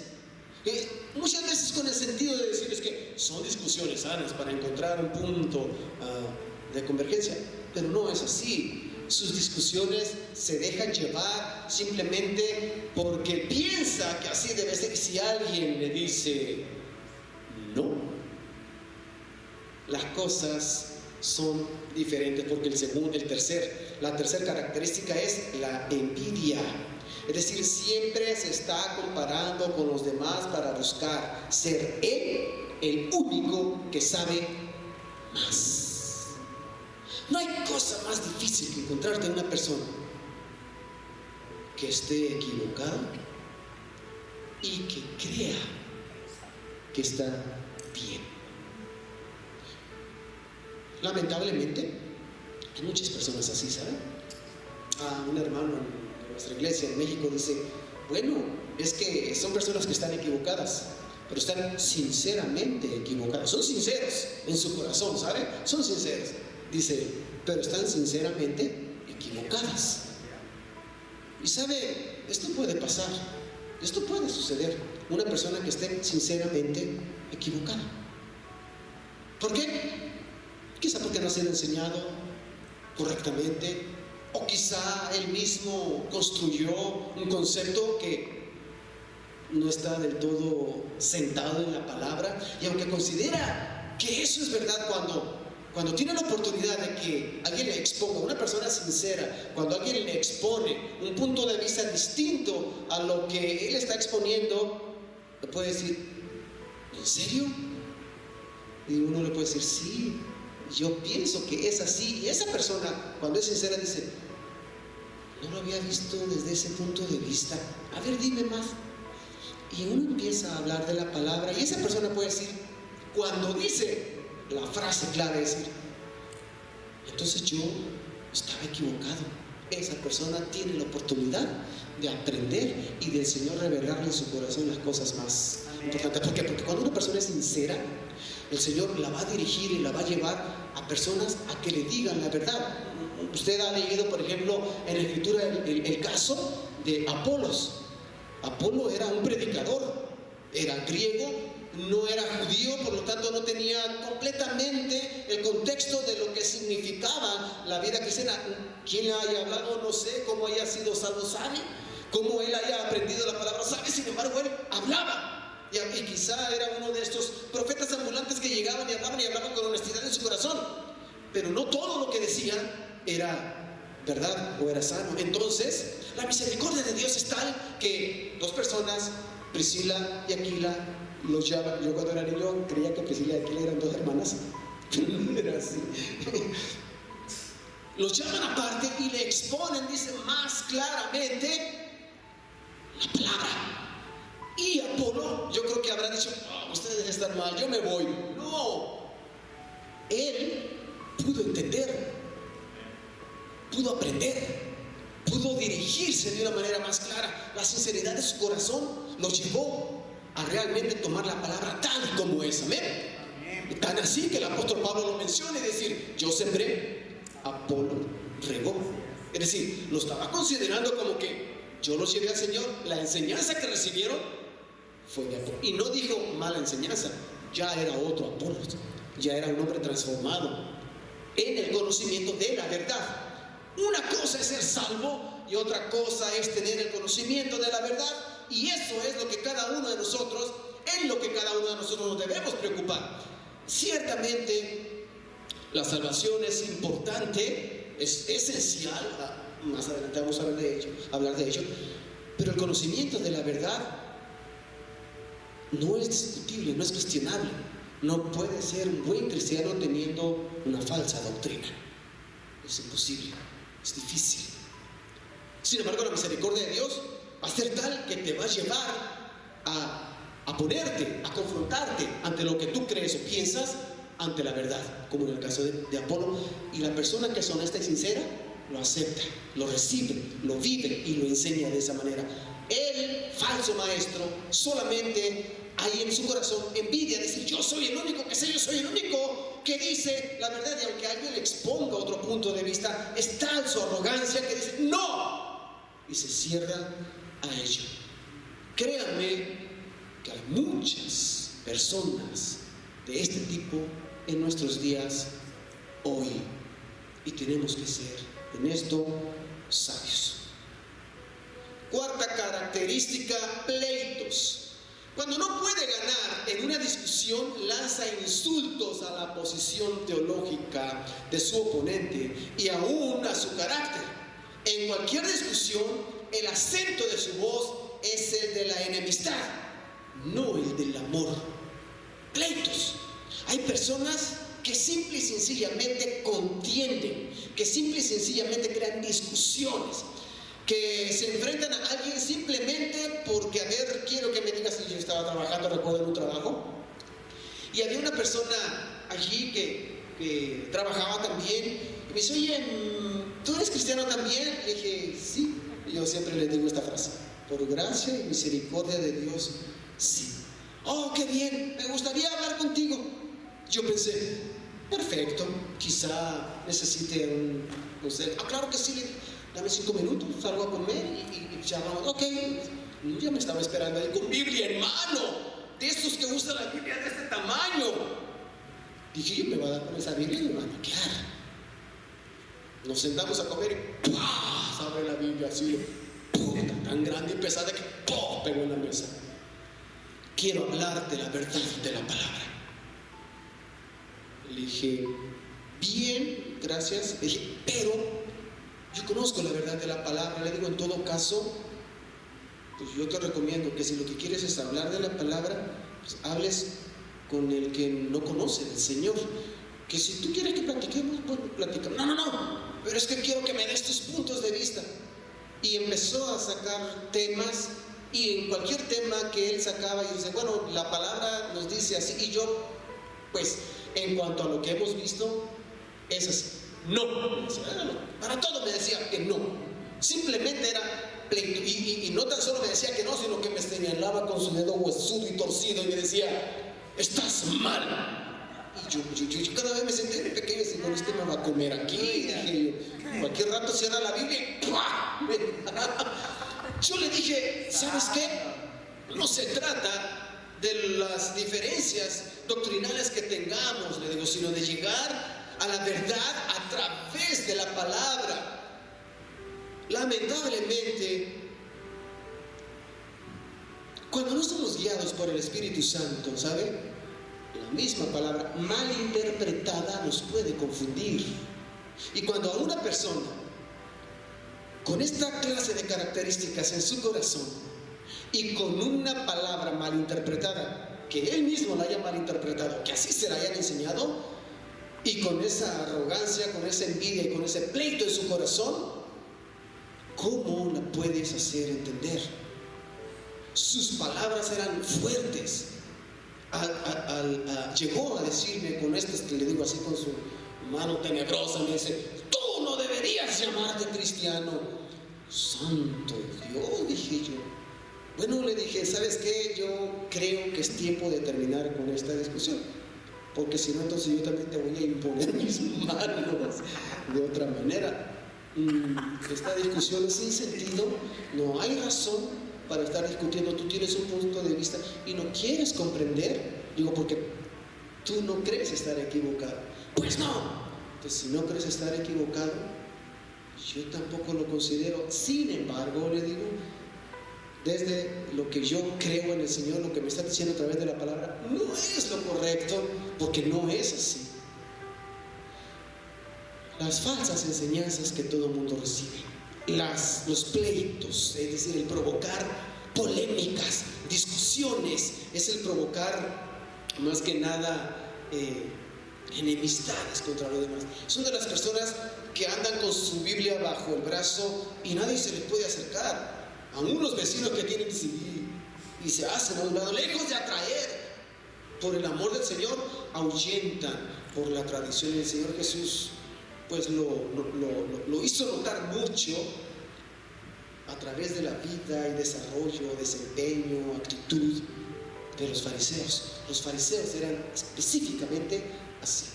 muchas veces con el sentido de decir es que son discusiones sanas para encontrar un punto de convergencia, pero no es así. Sus discusiones se dejan llevar simplemente porque piensa que así debe ser. Si alguien le dice no, las cosas son diferentes, porque la tercera característica es la envidia. Es decir, siempre se está comparando con los demás para buscar ser él el único que sabe más. No hay cosa más difícil que encontrarte en una persona que esté equivocada y que crea que está bien. Lamentablemente hay muchas personas así, ¿saben? Un hermano de nuestra iglesia en México dice: bueno, es que son personas que están equivocadas, pero están sinceramente equivocadas. Son sinceros en su corazón, ¿sabe? Son sinceros. Dice, pero están sinceramente equivocadas. Y sabe, esto puede pasar, esto puede suceder. Una persona que esté sinceramente equivocada. ¿Por qué? Quizá porque no ha sido enseñado correctamente, o quizá él mismo construyó un concepto que no está del todo sentado en la palabra, y aunque considera que eso es verdad, cuando tiene la oportunidad de que alguien le exponga, una persona sincera, cuando alguien le expone un punto de vista distinto a lo que él está exponiendo, le puede decir, ¿en serio? Y uno le puede decir, sí, yo pienso que es así. Y esa persona, cuando es sincera, dice, no lo había visto desde ese punto de vista. A ver, dime más. Y uno empieza a hablar de la palabra, y esa persona puede decir, cuando dice la frase clara, decir, entonces yo estaba equivocado. Esa persona tiene la oportunidad de aprender y del Señor revelarle en su corazón las cosas más importantes. ¿Por qué? Porque cuando una persona es sincera, el Señor la va a dirigir y la va a llevar a personas a que le digan la verdad. Usted ha leído, por ejemplo, en la Escritura el caso de Apolos. Apolo era un predicador, era griego, no era judío, por lo tanto no tenía completamente el contexto de lo que significaba la vida cristiana. ¿Quién le haya hablado? No sé. ¿Cómo haya sido salvo? ¿Sabe? ¿Cómo él haya aprendido la palabra? ¿Sabe? Sin embargo, él hablaba. Y quizá era uno de estos profetas ambulantes que llegaban y hablaban con honestidad en su corazón. Pero no todo lo que decían era verdad o era sano. Entonces, la misericordia de Dios es tal que dos personas, Priscila y Aquila, los llaman. Yo cuando era niño creía que Priscila y Aquila eran dos hermanas. Era así. Los llaman aparte y le exponen, dicen más claramente la palabra. Y Apolo, yo creo que habrá dicho, oh, ustedes están mal, yo me voy. No, él pudo entender, pudo aprender, pudo dirigirse de una manera más clara. La sinceridad de su corazón lo llevó a realmente tomar la palabra tal y como es. Amén. Tan así que el apóstol Pablo lo menciona y decir, yo sembré, Apolo regó. Es decir, lo estaba considerando como que yo los llevé al Señor. La enseñanza que recibieron fue de Apolo. Y no dijo mala enseñanza, ya era otro Apolo, ya era un hombre transformado en el conocimiento de la verdad. Una cosa es ser salvo y otra cosa es tener el conocimiento de la verdad. Y eso es lo que cada uno de nosotros, en lo que cada uno de nosotros nos debemos preocupar. Ciertamente la salvación es importante, es esencial. Más adelante vamos a hablar de ello. Pero el conocimiento de la verdad no es discutible, no es cuestionable. No puede ser un buen cristiano teniendo una falsa doctrina. Es imposible, es difícil. Sin embargo, la misericordia de Dios va a ser tal que te va a llevar a ponerte, a confrontarte ante lo que tú crees o piensas, ante la verdad, como en el caso de Apolo. Y la persona que es honesta y sincera lo acepta, lo recibe, lo vive y lo enseña de esa manera. El falso maestro solamente hay en su corazón envidia, decir yo soy el único que sé, yo soy el único que dice la verdad, y aunque alguien le exponga otro punto de vista, es tal su arrogancia que dice no, y se cierra a ello. Créanme que hay muchas personas de este tipo en nuestros días hoy, y tenemos que ser en esto sabios. Cuarta característica, pleitos. Cuando no puede ganar en una discusión, lanza insultos a la posición teológica de su oponente y aún a su carácter. En cualquier discusión, el acento de su voz es el de la enemistad, no el del amor. Pleitos. Hay personas que simple y sencillamente contienden, que simple y sencillamente crean discusiones, que se enfrentan a alguien simplemente porque, a ver, quiero que me digas si yo estaba trabajando, recuerdo en un trabajo, y había una persona allí que trabajaba también, y me dice, oye, ¿tú eres cristiano también? Le dije, sí, y yo siempre le digo esta frase, por gracia y misericordia de Dios, sí. Oh, qué bien, me gustaría hablar contigo. Yo pensé, perfecto, quizá necesite no sé, claro que sí, dame 5 minutos, salgo a comer y charlamos. Ok, ya me estaba esperando ahí con Biblia en mano, de estos que usan la Biblia de este tamaño. Dije, yo me voy a dar con esa Biblia y me va a noquear. Nos sentamos a comer y ¡pah! Se abre la Biblia así, tan grande y pesada que ¡pah! Pegó en la mesa. Quiero hablarte la verdad de la palabra. Le dije, bien, gracias. Le dije, pero yo conozco la verdad de la palabra. Le digo, en todo caso, pues yo te recomiendo que si lo que quieres es hablar de la palabra, pues hables con el que no conoce del Señor. Que si tú quieres que platiquemos, bueno, platicamos. No, pero es que quiero que me des tus puntos de vista. Y empezó a sacar temas, y en cualquier tema que él sacaba, y dice, bueno, la palabra nos dice así, y yo, pues, en cuanto a lo que hemos visto, es así. No, para todo me decía que no. Simplemente era pleito, y no tan solo me decía que no, sino que me señalaba con su dedo huesudo y torcido y me decía, estás mal. Y yo cada vez me senté pequeño y decía, bueno, este me va a comer aquí. Dije yo, cualquier rato cierra la Biblia y ¡pua! Yo le dije, ¿sabes qué? No se trata de las diferencias doctrinales que tengamos, le digo, sino de llegar a la verdad a través de la palabra. Lamentablemente, cuando no somos guiados por el Espíritu Santo, ¿sabe? La misma palabra mal interpretada nos puede confundir. Y cuando a una persona con esta clase de características en su corazón y con una palabra mal interpretada, que él mismo la haya mal interpretado, que así se la hayan enseñado, y con esa arrogancia, con esa envidia y con ese pleito en su corazón, ¿cómo la puedes hacer entender? Sus palabras eran fuertes. Llegó a decirme con estas que le digo así con su mano tenebrosa, me dice, tú no deberías llamarte cristiano. Santo Dios, dije yo. Bueno, le dije, ¿sabes qué? Yo creo que es tiempo de terminar con esta discusión, porque si no, entonces yo también te voy a imponer mis manos de otra manera. Esta discusión es sin sentido, no hay razón para estar discutiendo. Tú tienes un punto de vista y no quieres comprender, digo, porque tú no crees estar equivocado. Pues no. Entonces, si no crees estar equivocado, yo tampoco lo considero. Sin embargo, le digo, desde lo que yo creo en el Señor, lo que me está diciendo a través de la palabra, no es lo correcto, porque no es así. Las falsas enseñanzas que todo el mundo recibe, los pleitos, es decir, el provocar polémicas, discusiones, es el provocar más que nada enemistades contra los demás. Son de las personas que andan con su Biblia bajo el brazo y nadie se les puede acercar. A unos vecinos que tienen y se hacen a un lado, lejos de atraer, por el amor del Señor, ahuyentan por la tradición del Señor Jesús. Pues lo hizo notar mucho a través de la vida y desarrollo, desempeño, actitud de los fariseos. Los fariseos eran específicamente así.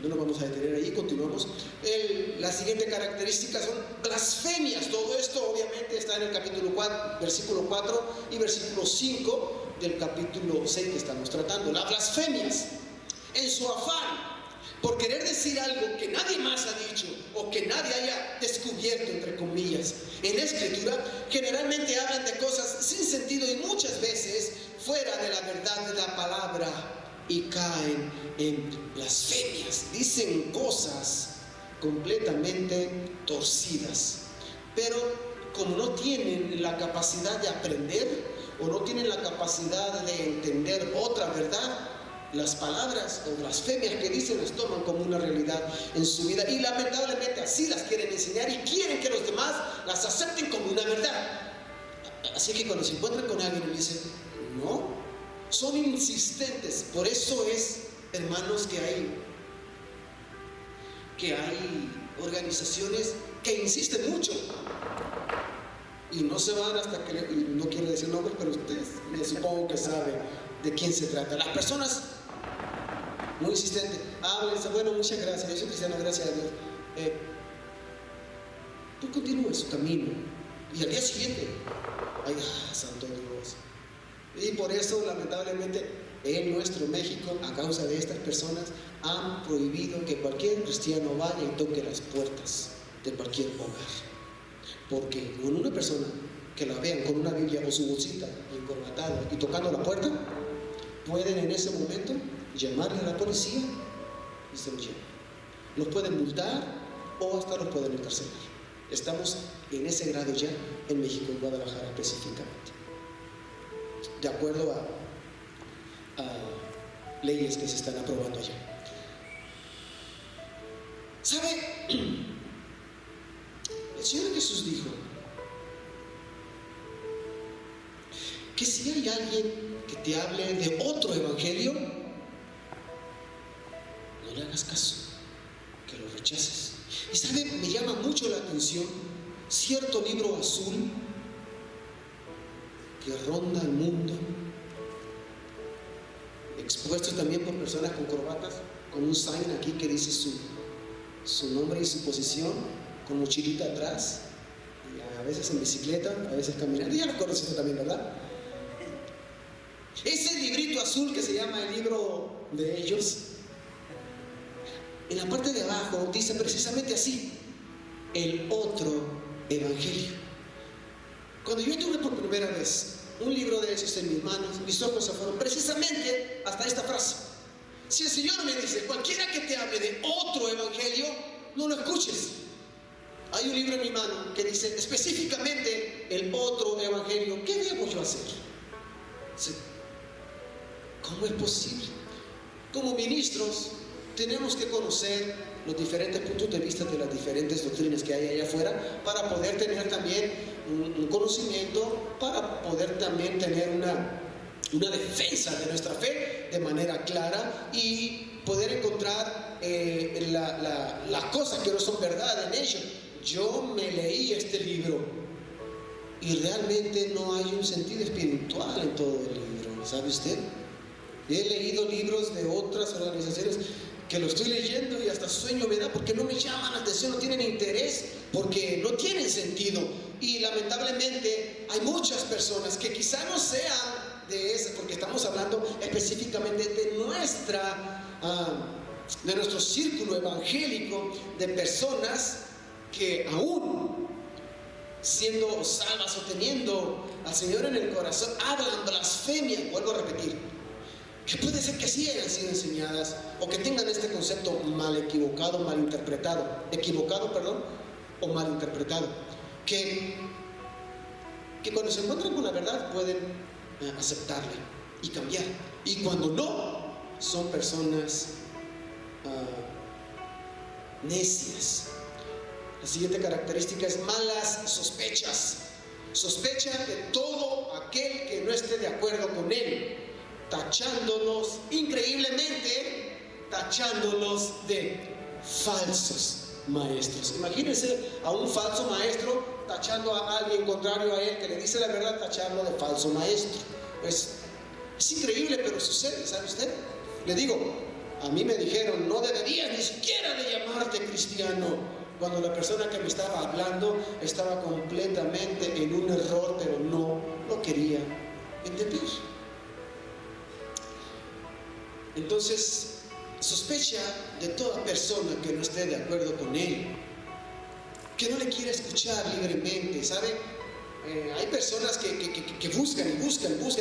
No nos vamos a detener ahí, continuamos. La siguiente característica son blasfemias. Todo esto obviamente está en el capítulo 4, versículo 4 y versículo 5 del capítulo 6 que estamos tratando. Las blasfemias, en su afán por querer decir algo que nadie más ha dicho o que nadie haya descubierto, entre comillas, en la Escritura, generalmente hablan de cosas sin sentido y muchas veces fuera de la verdad de la palabra y caen en blasfemias. Dicen cosas completamente torcidas, pero como no tienen la capacidad de aprender o no tienen la capacidad de entender otra verdad, las palabras o blasfemias que dicen las toman como una realidad en su vida y lamentablemente así las quieren enseñar y quieren que los demás las acepten como una verdad. Así que cuando se encuentran con alguien y dicen no, son insistentes. Por eso es, hermanos, que hay organizaciones que insisten mucho Y no se van hasta que, no quiero decir nombres, pero ustedes me supongo que saben de quién se trata. Las personas muy insistentes, háblense, bueno, muchas gracias, yo soy cristiano, gracias a Dios. Tú continúa su camino y al día siguiente, ay, santo Dios. Y por eso, lamentablemente, en nuestro México, a causa de estas personas, han prohibido que cualquier cristiano vaya y toque las puertas de cualquier hogar. Porque con una persona que la vean con una Biblia o su bolsita encorbatada y tocando la puerta, pueden en ese momento llamarle a la policía y se los llevan. Los pueden multar o hasta los pueden encarcelar. Estamos en ese grado ya en México, en Guadalajara específicamente, de acuerdo a leyes que se están aprobando allá. ¿Sabe? El Señor Jesús dijo que si hay alguien que te hable de otro evangelio, no le hagas caso, que lo rechaces. Y sabe, me llama mucho la atención cierto libro azul que ronda el mundo, expuesto también por personas con corbatas, con un sign aquí que dice su nombre y su posición, con mochilita atrás, y a veces en bicicleta, a veces caminando. Ya lo conoces tú también, ¿verdad? Ese librito azul que se llama el libro de ellos, en la parte de abajo dice precisamente así: el otro evangelio. Cuando yo tuve por primera vez un libro de esos en mis manos, mis ojos se fueron precisamente hasta esta frase: si el Señor me dice, cualquiera que te hable de otro evangelio, no lo escuches. Hay un libro en mi mano que dice específicamente el otro evangelio. ¿Qué debo yo hacer? ¿Cómo es posible? Como ministros tenemos que conocer los diferentes puntos de vista de las diferentes doctrinas que hay allá afuera para poder tener también un conocimiento, para poder también tener una defensa de nuestra fe de manera clara y poder encontrar las cosas que no son verdad en ello. Yo me leí este libro y realmente no hay un sentido espiritual en todo el libro, ¿sabe usted? He leído libros de otras organizaciones que lo estoy leyendo y hasta sueño me da porque no me llaman la atención, no tienen interés, porque no tienen sentido. Y lamentablemente hay muchas personas que quizá no sean de ese, porque estamos hablando específicamente de nuestro círculo evangélico, de personas que aún siendo salvas o teniendo al Señor en el corazón, hablan blasfemia. Vuelvo a repetir, que puede ser que sí hayan sido enseñadas o que tengan este concepto equivocado o malinterpretado, que cuando se encuentran con la verdad pueden aceptarla y cambiar, y cuando no, son personas necias. La siguiente característica es malas sospechas. Sospecha de todo aquel que no esté de acuerdo con él, tachándolos, increíblemente, tachándolos de falsos maestros. Imagínense a un falso maestro tachando a alguien contrario a él que le dice la verdad, tacharlo de falso maestro. Pues es increíble, pero sucede, ¿sabe usted? Le digo, a mí me dijeron, no deberías ni siquiera de llamarte cristiano, cuando la persona que me estaba hablando estaba completamente en un error, pero no lo quería entender. Entonces, sospecha de toda persona que no esté de acuerdo con él, que no le quiere escuchar libremente, ¿sabe? Hay personas que buscan y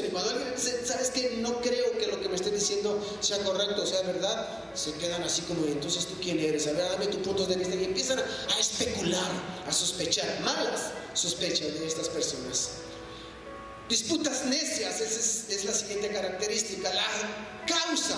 cuando alguien dice, ¿sabes qué? No creo que lo que me estés diciendo sea correcto, sea verdad, se quedan así como, entonces ¿tú quién eres? A ver, dame tus puntos de vista, y empiezan a especular, a sospechar, malas sospechas de estas personas. Disputas necias, esa es la siguiente característica. La causa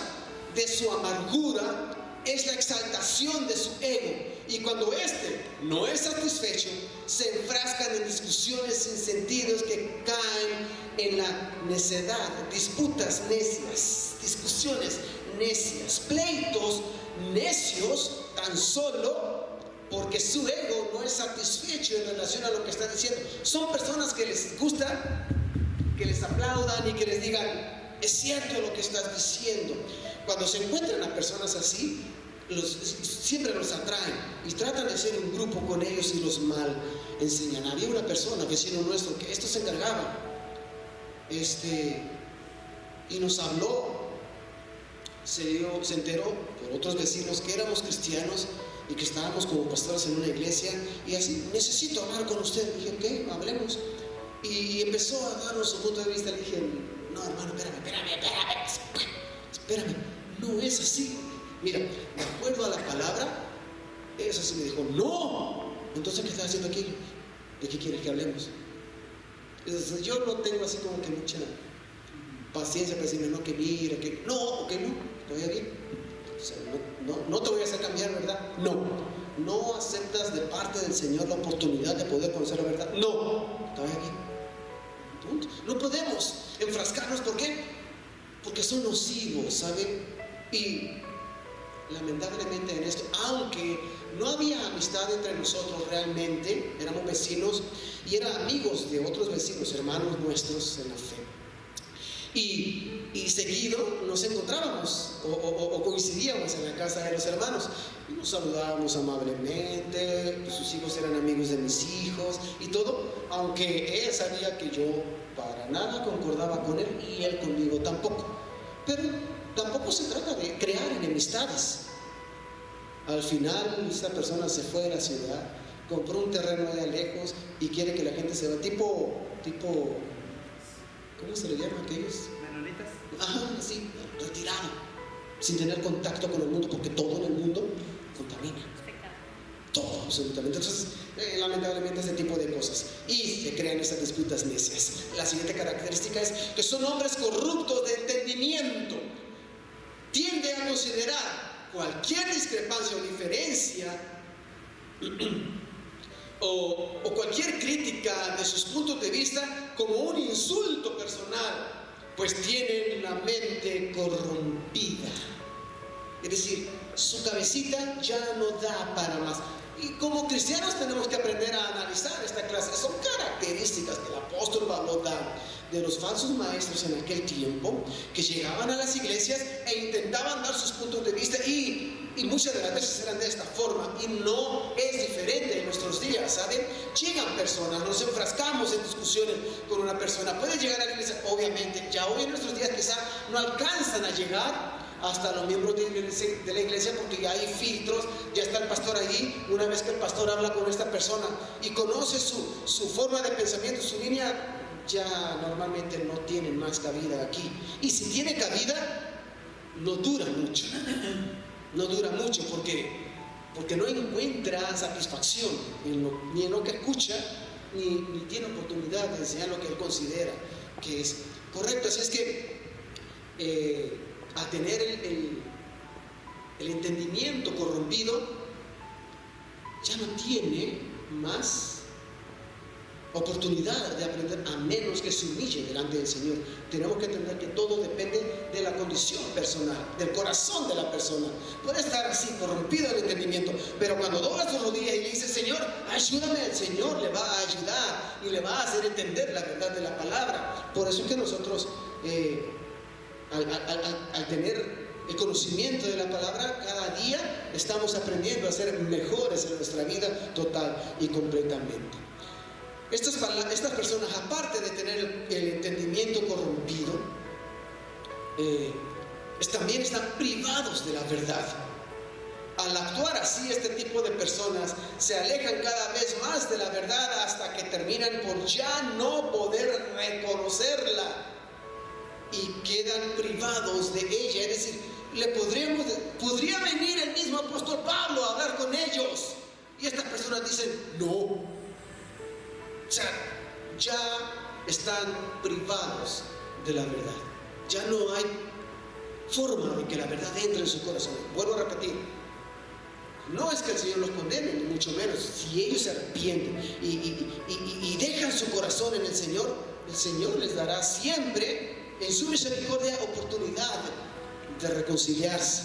de su amargura es la exaltación de su ego, y cuando éste no es satisfecho, se enfrascan en discusiones sin sentidos que caen en la necedad. Disputas necias, discusiones necias, pleitos necios tan solo porque su ego no es satisfecho en relación a lo que está diciendo. Son personas que les gusta que les aplaudan y que les digan, es cierto lo que estás diciendo. Cuando se encuentran a personas así, siempre los atraen y tratan de hacer un grupo con ellos y los mal enseñan. Había una persona, vecino nuestro, que esto se encargaba, y nos habló, se enteró por otros vecinos que éramos cristianos y que estábamos como pastores en una iglesia, y así, necesito hablar con usted. Dije, ¿qué? Hablemos. Y empezó a darnos su punto de vista. Le dije, no, hermano, espérame, no es así. Mira, de acuerdo a la palabra, es así. Me dijo, no. Entonces, ¿qué estás haciendo aquí? ¿De qué quieres que hablemos? Entonces, yo no tengo así como que mucha paciencia para decirme, no, que mira, que no, que no, estoy bien. O sea, no te voy a hacer cambiar, ¿verdad? No aceptas de parte del Señor la oportunidad de poder conocer la verdad. No, estoy aquí. Punto. No podemos enfrascarnos. ¿Por qué? Porque son nocivos, ¿saben? Y lamentablemente en esto, aunque no había amistad entre nosotros realmente, éramos vecinos y eran amigos de otros vecinos, hermanos nuestros en la fe. Y seguido nos encontrábamos o coincidíamos en la casa de los hermanos y nos saludábamos amablemente. Sus hijos eran amigos de mis hijos y todo, aunque él sabía que yo para nada concordaba con él y él conmigo tampoco. Pero tampoco se trata de crear enemistades. Al final esta persona se fue de la ciudad, compró un terreno allá lejos y quiere que la gente se vaya, tipo ¿cómo se le llama a aquellos? Menonitas. Ajá, así, retirado, sin tener contacto con el mundo, porque todo en el mundo contamina. Todo, absolutamente. Entonces, lamentablemente, ese tipo de cosas. Y se crean esas disputas necias. La siguiente característica es que son hombres corruptos de entendimiento. Tiende a considerar cualquier discrepancia o diferencia o cualquier crítica de sus puntos de vista como un insulto personal, pues tienen la mente corrompida. Es decir, su cabecita ya no da para más. Y como cristianos tenemos que aprender a analizar esta clase. Son características que el apóstol Pablo da de los falsos maestros en aquel tiempo, que llegaban a las iglesias e intentaban dar sus puntos de vista y muchas de las veces eran de esta forma, y no es diferente en nuestros días, ¿saben? Llegan personas, nos enfrascamos en discusiones con una persona, puede llegar a la iglesia, obviamente, ya hoy en nuestros días quizá no alcanzan a llegar hasta los miembros de la iglesia porque ya hay filtros, ya está el pastor ahí. Una vez que el pastor habla con esta persona y conoce su forma de pensamiento, su línea, ya normalmente no tiene más cabida aquí. Y si tiene cabida, no dura mucho. No dura mucho porque no encuentra satisfacción ni en lo que escucha, ni tiene oportunidad de enseñar lo que él considera que es correcto. Así es que al tener el entendimiento corrompido, ya no tiene más oportunidad de aprender, a menos que se humille delante del Señor. Tenemos que entender que todo depende de la condición personal, del corazón de la persona. Puede estar así, corrompido el entendimiento, pero cuando dobla sus rodillas y le dice, Señor, ayúdame, el Señor le va a ayudar y le va a hacer entender la verdad de la palabra. Por eso es que nosotros, al tener el conocimiento de la palabra, cada día estamos aprendiendo a ser mejores en nuestra vida total y completamente. Estas personas, aparte de tener el entendimiento corrompido, también están privados de la verdad. Al actuar así, este tipo de personas se alejan cada vez más de la verdad hasta que terminan por ya no poder reconocerla y quedan privados de ella. Es decir, podría venir el mismo apóstol Pablo a hablar con ellos y estas personas dicen no. O sea, ya están privados de la verdad. Ya no hay forma de que la verdad entre en su corazón. Vuelvo a repetir, no es que el Señor los condene, ni mucho menos. Si ellos se arrepienten y dejan su corazón en el Señor les dará siempre en su misericordia oportunidad de reconciliarse.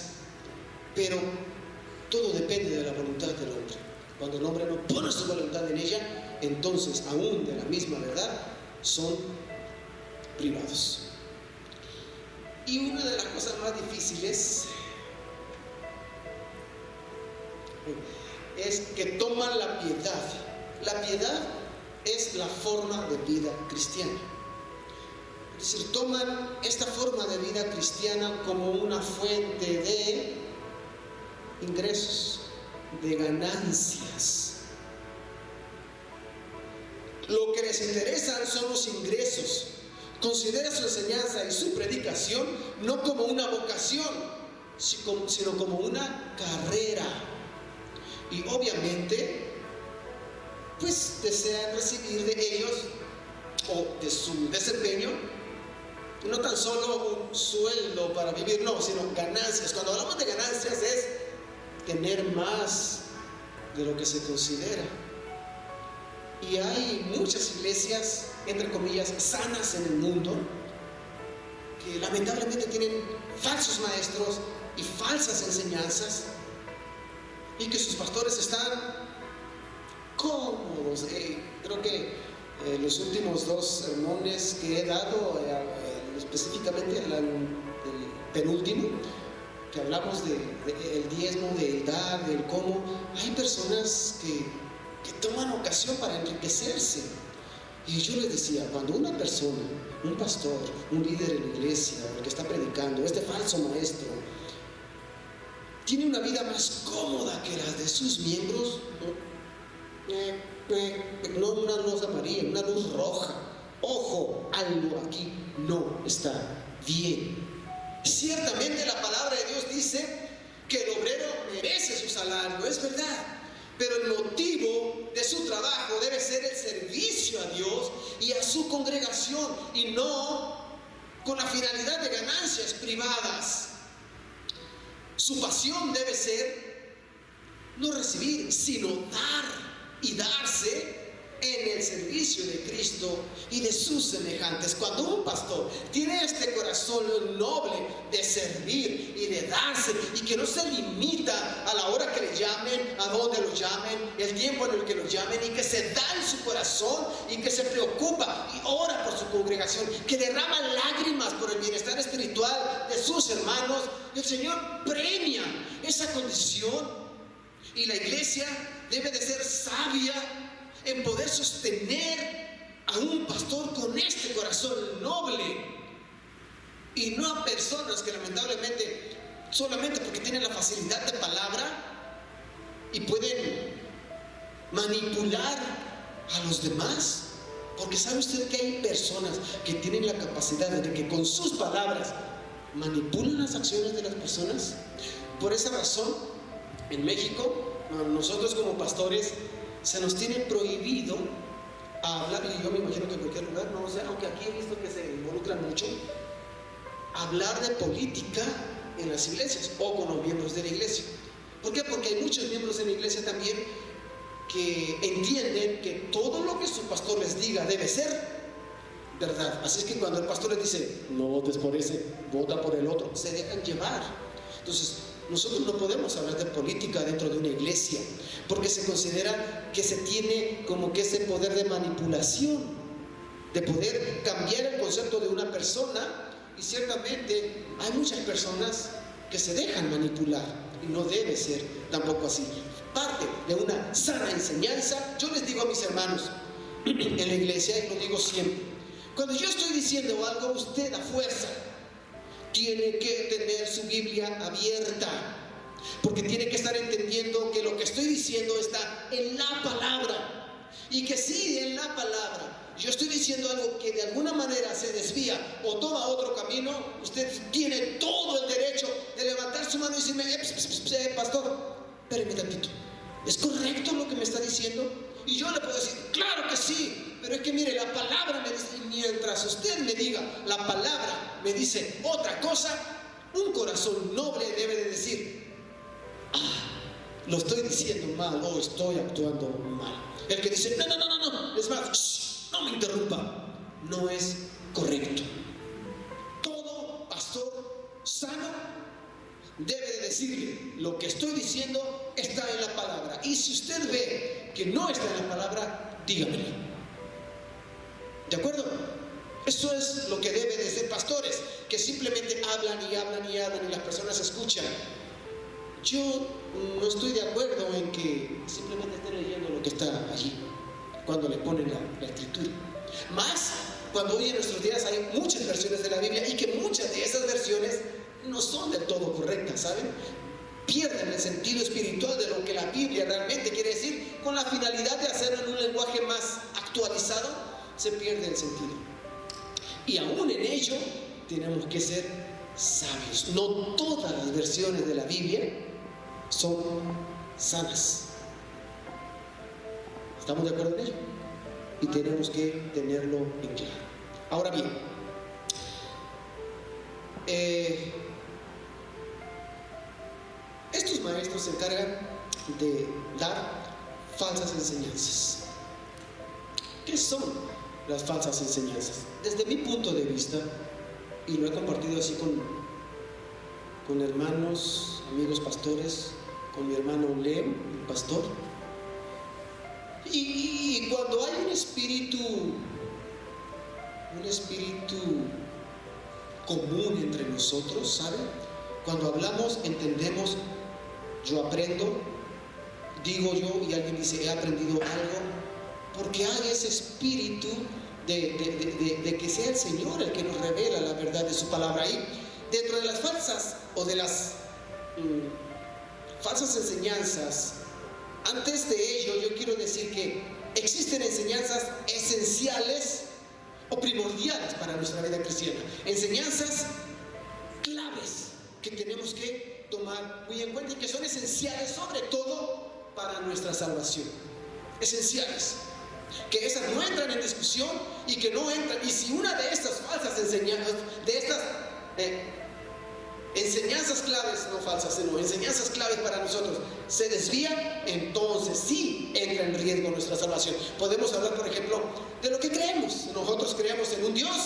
Pero todo depende de la voluntad del hombre. Cuando el hombre no pone su voluntad en ella, entonces aún de la misma verdad son privados. Y una de las cosas más difíciles es que toman la piedad. La piedad es la forma de vida cristiana. Es decir, toman esta forma de vida cristiana como una fuente de ingresos, de ganancias. Lo que les interesan son los ingresos. Considera su enseñanza y su predicación no como una vocación, sino como una carrera. Y obviamente, pues desean recibir de ellos o de su desempeño no tan solo un sueldo para vivir, no, sino ganancias. Cuando hablamos de ganancias es tener más de lo que se considera. Y hay muchas iglesias, entre comillas, sanas en el mundo, que lamentablemente tienen falsos maestros y falsas enseñanzas, y que sus pastores están cómodos. Creo que los últimos 2 sermones que he dado, específicamente el penúltimo, que hablamos del diezmo, del dar, del cómo, hay personas que toman ocasión para enriquecerse. Y yo les decía, cuando una persona, un pastor, un líder en la iglesia, el que está predicando, este falso maestro, tiene una vida más cómoda que la de sus miembros, no una luz amarilla, una luz roja. Ojo, algo aquí no está bien. Ciertamente la palabra de Dios dice que el obrero merece su salario, es verdad. Pero el motivo de su trabajo debe ser el servicio a Dios y a su congregación, y no con la finalidad de ganancias privadas. Su pasión debe ser no recibir, sino dar y darse en el servicio de Cristo y de sus semejantes. Cuando un pastor tiene este corazón noble de servir y de darse, y que no se limita a la hora que le llamen, a donde lo llamen, el tiempo en el que lo llamen, y que se da en su corazón y que se preocupa y ora por su congregación, que derrama lágrimas por el bienestar espiritual de sus hermanos, el Señor premia esa condición. Y la iglesia debe de ser sabia en poder sostener a un pastor con este corazón noble, y no a personas que lamentablemente, solamente porque tienen la facilidad de palabra y pueden manipular a los demás. Porque ¿sabe usted que hay personas que tienen la capacidad de que con sus palabras manipulan las acciones de las personas? Por esa razón, en México, nosotros como pastores se nos tiene prohibido hablar, y yo me imagino que en cualquier lugar, no sé, aunque aquí he visto que se involucran mucho, hablar de política en las iglesias o con los miembros de la iglesia. ¿Por qué? Porque hay muchos miembros en la iglesia también que entienden que todo lo que su pastor les diga debe ser verdad. Así es que cuando el pastor les dice, no votes por ese, vota por el otro, se dejan llevar. Entonces, nosotros no podemos hablar de política dentro de una iglesia, porque se considera que se tiene como que ese poder de manipulación, de poder cambiar el concepto de una persona. Y ciertamente hay muchas personas que se dejan manipular, y no debe ser tampoco así. Parte de una sana enseñanza, yo les digo a mis hermanos en la iglesia, y lo digo siempre, cuando yo estoy diciendo algo, usted a fuerza tiene que tener su Biblia abierta, porque tiene que estar entendiendo que lo que estoy diciendo está en la palabra, y que si en la palabra yo estoy diciendo algo que de alguna manera se desvía o toma otro camino, usted tiene todo el derecho de levantar su mano y decirme, pastor, espéreme tantito, ¿es correcto lo que me está diciendo? Y yo le puedo decir, claro que sí, pero es que mire, la palabra me dice, y mientras usted me diga, la palabra me dice otra cosa, un corazón noble debe de decir, lo estoy diciendo mal o estoy actuando mal. El que dice, no, es más, no me interrumpa, no es correcto. Todo pastor sano debe de decir, decirle, lo que estoy diciendo está en la palabra. Y si usted ve que no está en la palabra, dígamelo. ¿De acuerdo? Eso es lo que debe de ser pastores, que simplemente hablan y hablan y hablan y las personas escuchan. Yo no estoy de acuerdo en que simplemente estén leyendo lo que está allí, cuando le ponen la escritura. Más cuando hoy en nuestros días hay muchas versiones de la Biblia y que muchas de esas versiones no son del todo correctas, ¿saben? Pierden el sentido espiritual de lo que la Biblia realmente quiere decir, con la finalidad de hacerlo en un lenguaje más actualizado, se pierde el sentido. Y aún en ello tenemos que ser sabios. No todas las versiones de la Biblia son sanas. ¿Estamos de acuerdo en ello? Y tenemos que tenerlo en claro. Ahora bien, estos maestros se encargan de dar falsas enseñanzas. ¿Qué son las falsas enseñanzas? Desde mi punto de vista, y lo he compartido así con hermanos, amigos pastores, con mi hermano Leo, el pastor, y cuando hay un espíritu común entre nosotros, ¿saben? Cuando hablamos, entendemos, yo aprendo, digo yo, y alguien dice, he aprendido algo, porque hay ese espíritu de que sea el Señor el que nos revela la verdad de su palabra. Ahí, dentro de las falsas o de las falsas enseñanzas, antes de ello yo quiero decir que existen enseñanzas esenciales o primordiales para nuestra vida cristiana, enseñanzas claves que tenemos que tomar muy en cuenta y que son esenciales sobre todo para nuestra salvación, esenciales, que esas no entran en discusión y que no entran. Y si una de estas falsas enseñanzas, de estas enseñanzas claves, no falsas, sino enseñanzas claves para nosotros, se desvía, entonces sí entra en riesgo nuestra salvación. Podemos hablar, por ejemplo, de lo que creemos. Nosotros creemos en un Dios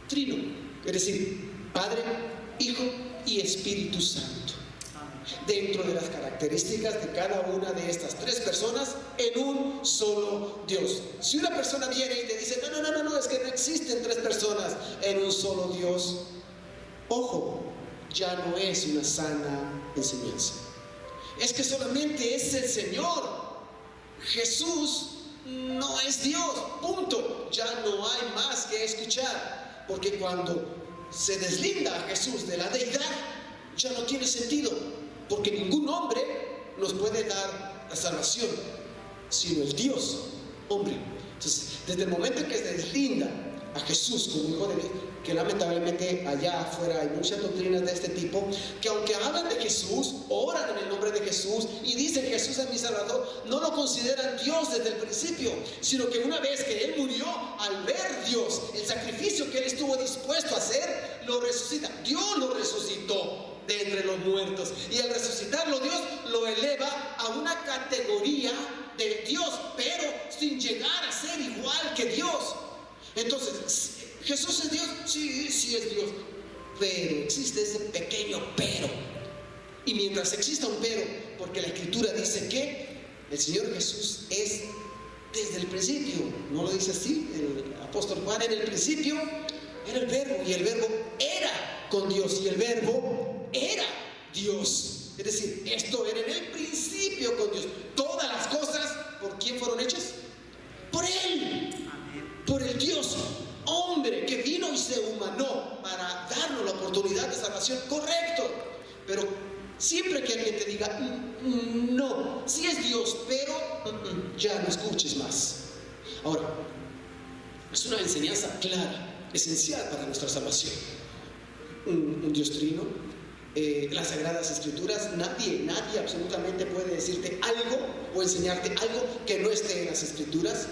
trino, es decir, Padre, Hijo y Espíritu Santo. Dentro de las características de cada una de estas tres personas, en un solo Dios. Si una persona viene y te dice, no, es que no existen tres personas en un solo Dios, ojo, ya no es una sana enseñanza. Es que solamente es el Señor. Jesús no es Dios, punto. Ya no hay más que escuchar, porque cuando se deslinda a Jesús de la deidad, ya no tiene sentido, porque ningún hombre nos puede dar la salvación, sino el Dios hombre. Entonces, desde el momento en que se deslinda a Jesús como hijo de Dios, que lamentablemente allá afuera hay muchas doctrinas de este tipo, que aunque hablan de Jesús, oran en el nombre de Jesús y dicen Jesús es mi Salvador, no lo consideran Dios desde el principio, sino que una vez que Él murió, al ver Dios el sacrificio que Él estuvo dispuesto a hacer, lo resucita. Dios lo resucitó de entre los muertos, y al resucitarlo Dios lo eleva a una categoría de Dios, pero sin llegar a ser igual que Dios. Entonces, ¿Jesús es Dios? Sí, sí es Dios, pero existe ese pequeño pero. Y mientras exista un pero, porque la Escritura dice que el Señor Jesús es desde el principio, ¿no lo dice así el apóstol Juan? En el principio era el verbo, y el verbo era con Dios, y el verbo era Dios. Es decir, esto era en el principio con Dios. Todas las cosas, ¿por quién fueron hechas? Por Él, por el Dios hombre que vino y se humanó para darnos la oportunidad de salvación. Correcto, pero siempre que alguien te diga no, sí es Dios, pero ya no escuches más. Ahora, es una enseñanza clara, esencial para nuestra salvación. Un Dios trino, las Sagradas Escrituras, nadie absolutamente puede decirte algo o enseñarte algo que no esté en las Escrituras.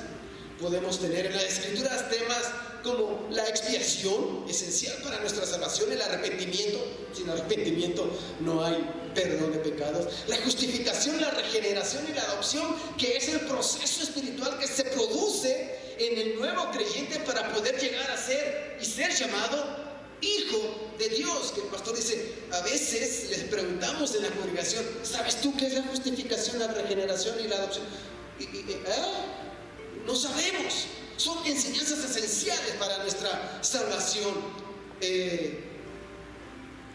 Podemos tener en las Escrituras temas como la expiación, esencial para nuestra salvación, el arrepentimiento. Sin arrepentimiento no hay perdón de pecados. La justificación, la regeneración y la adopción, que es el proceso espiritual que se produce en el nuevo creyente para poder llegar a ser y ser llamado hijo de Dios, que el pastor dice, a veces les preguntamos en la congregación, ¿sabes tú qué es la justificación, la regeneración y la adopción? No sabemos. Son enseñanzas esenciales para nuestra salvación.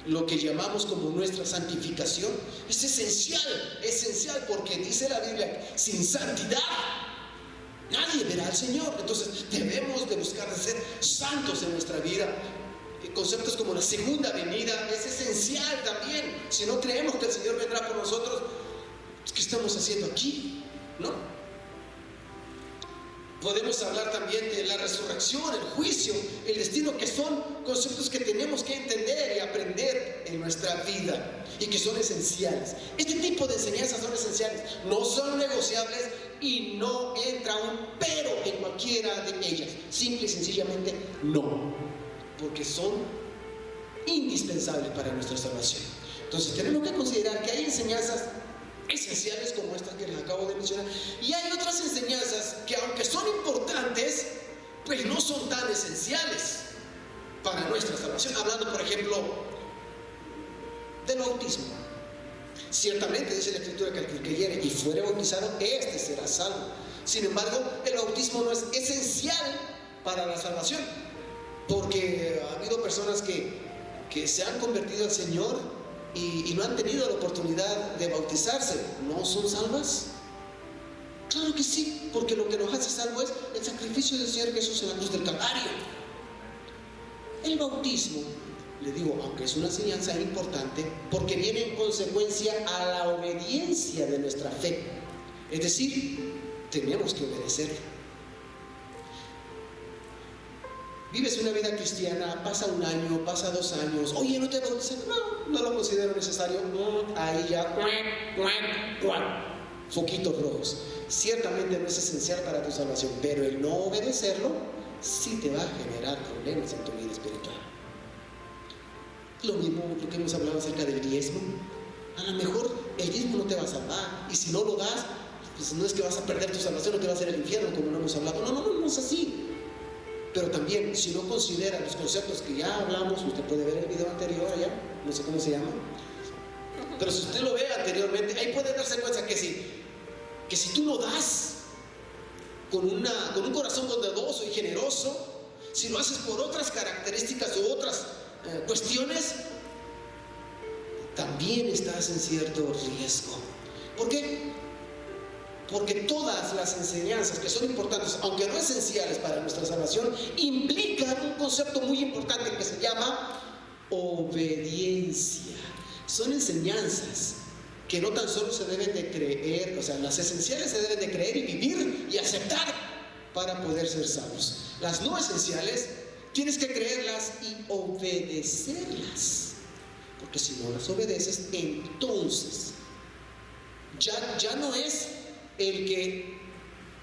Lo que llamamos como nuestra santificación es esencial, porque dice la Biblia, sin santidad nadie verá al Señor. Entonces debemos de buscar de ser santos en nuestra vida. Conceptos como la segunda venida es esencial también. Si no creemos que el Señor vendrá por nosotros, ¿qué estamos haciendo aquí? ¿No? Podemos hablar también de la resurrección, el juicio, el destino, que son conceptos que tenemos que entender y aprender en nuestra vida y que son esenciales. Este tipo de enseñanzas son esenciales, no son negociables y no entra un pero en cualquiera de ellas. Simple y sencillamente no, porque son indispensables para nuestra salvación. Entonces tenemos que considerar que hay enseñanzas esenciales como estas que les acabo de mencionar, y hay otras enseñanzas que, aunque son importantes, pues no son tan esenciales para nuestra salvación. Hablando, por ejemplo, del bautismo. Ciertamente dice la Escritura que el que creyere y fuere bautizado, este será salvo. Sin embargo, el bautismo no es esencial para la salvación, porque ha habido personas que se han convertido al Señor y no han tenido la oportunidad de bautizarse. ¿No son salvas? Claro que sí, porque lo que nos hace salvo es el sacrificio del Señor Jesús en la cruz del Calvario. El bautismo, le digo, aunque es una enseñanza importante, porque viene en consecuencia a la obediencia de nuestra fe. Es decir, tenemos que obedecer. Vives una vida cristiana, pasa un año, pasa 2 años, oye, ¿no te bautizas? No lo considero necesario. Ahí ya, foquitos rojos. Ciertamente no es esencial para tu salvación, pero el no obedecerlo sí te va a generar problemas en tu vida espiritual. Lo mismo lo que hemos hablado acerca del diezmo. A lo mejor el diezmo no te va a salvar, y si no lo das, pues no es que vas a perder tu salvación o te va a hacer el infierno, como no hemos hablado. No es así. Pero también, si no considera los conceptos que ya hablamos, usted puede ver el video anterior allá, no sé cómo se llama, pero si usted lo ve anteriormente, ahí puede darse cuenta que si tú no das con un corazón bondadoso y generoso, si lo haces por otras características u otras cuestiones, también estás en cierto riesgo. ¿Por qué? Porque todas las enseñanzas que son importantes, aunque no esenciales para nuestra salvación, implican un concepto muy importante que se llama obediencia. Son enseñanzas que no tan solo se deben de creer, o sea, las esenciales se deben de creer y vivir y aceptar para poder ser salvos. Las no esenciales tienes que creerlas y obedecerlas, porque si no las obedeces, entonces ya no es el que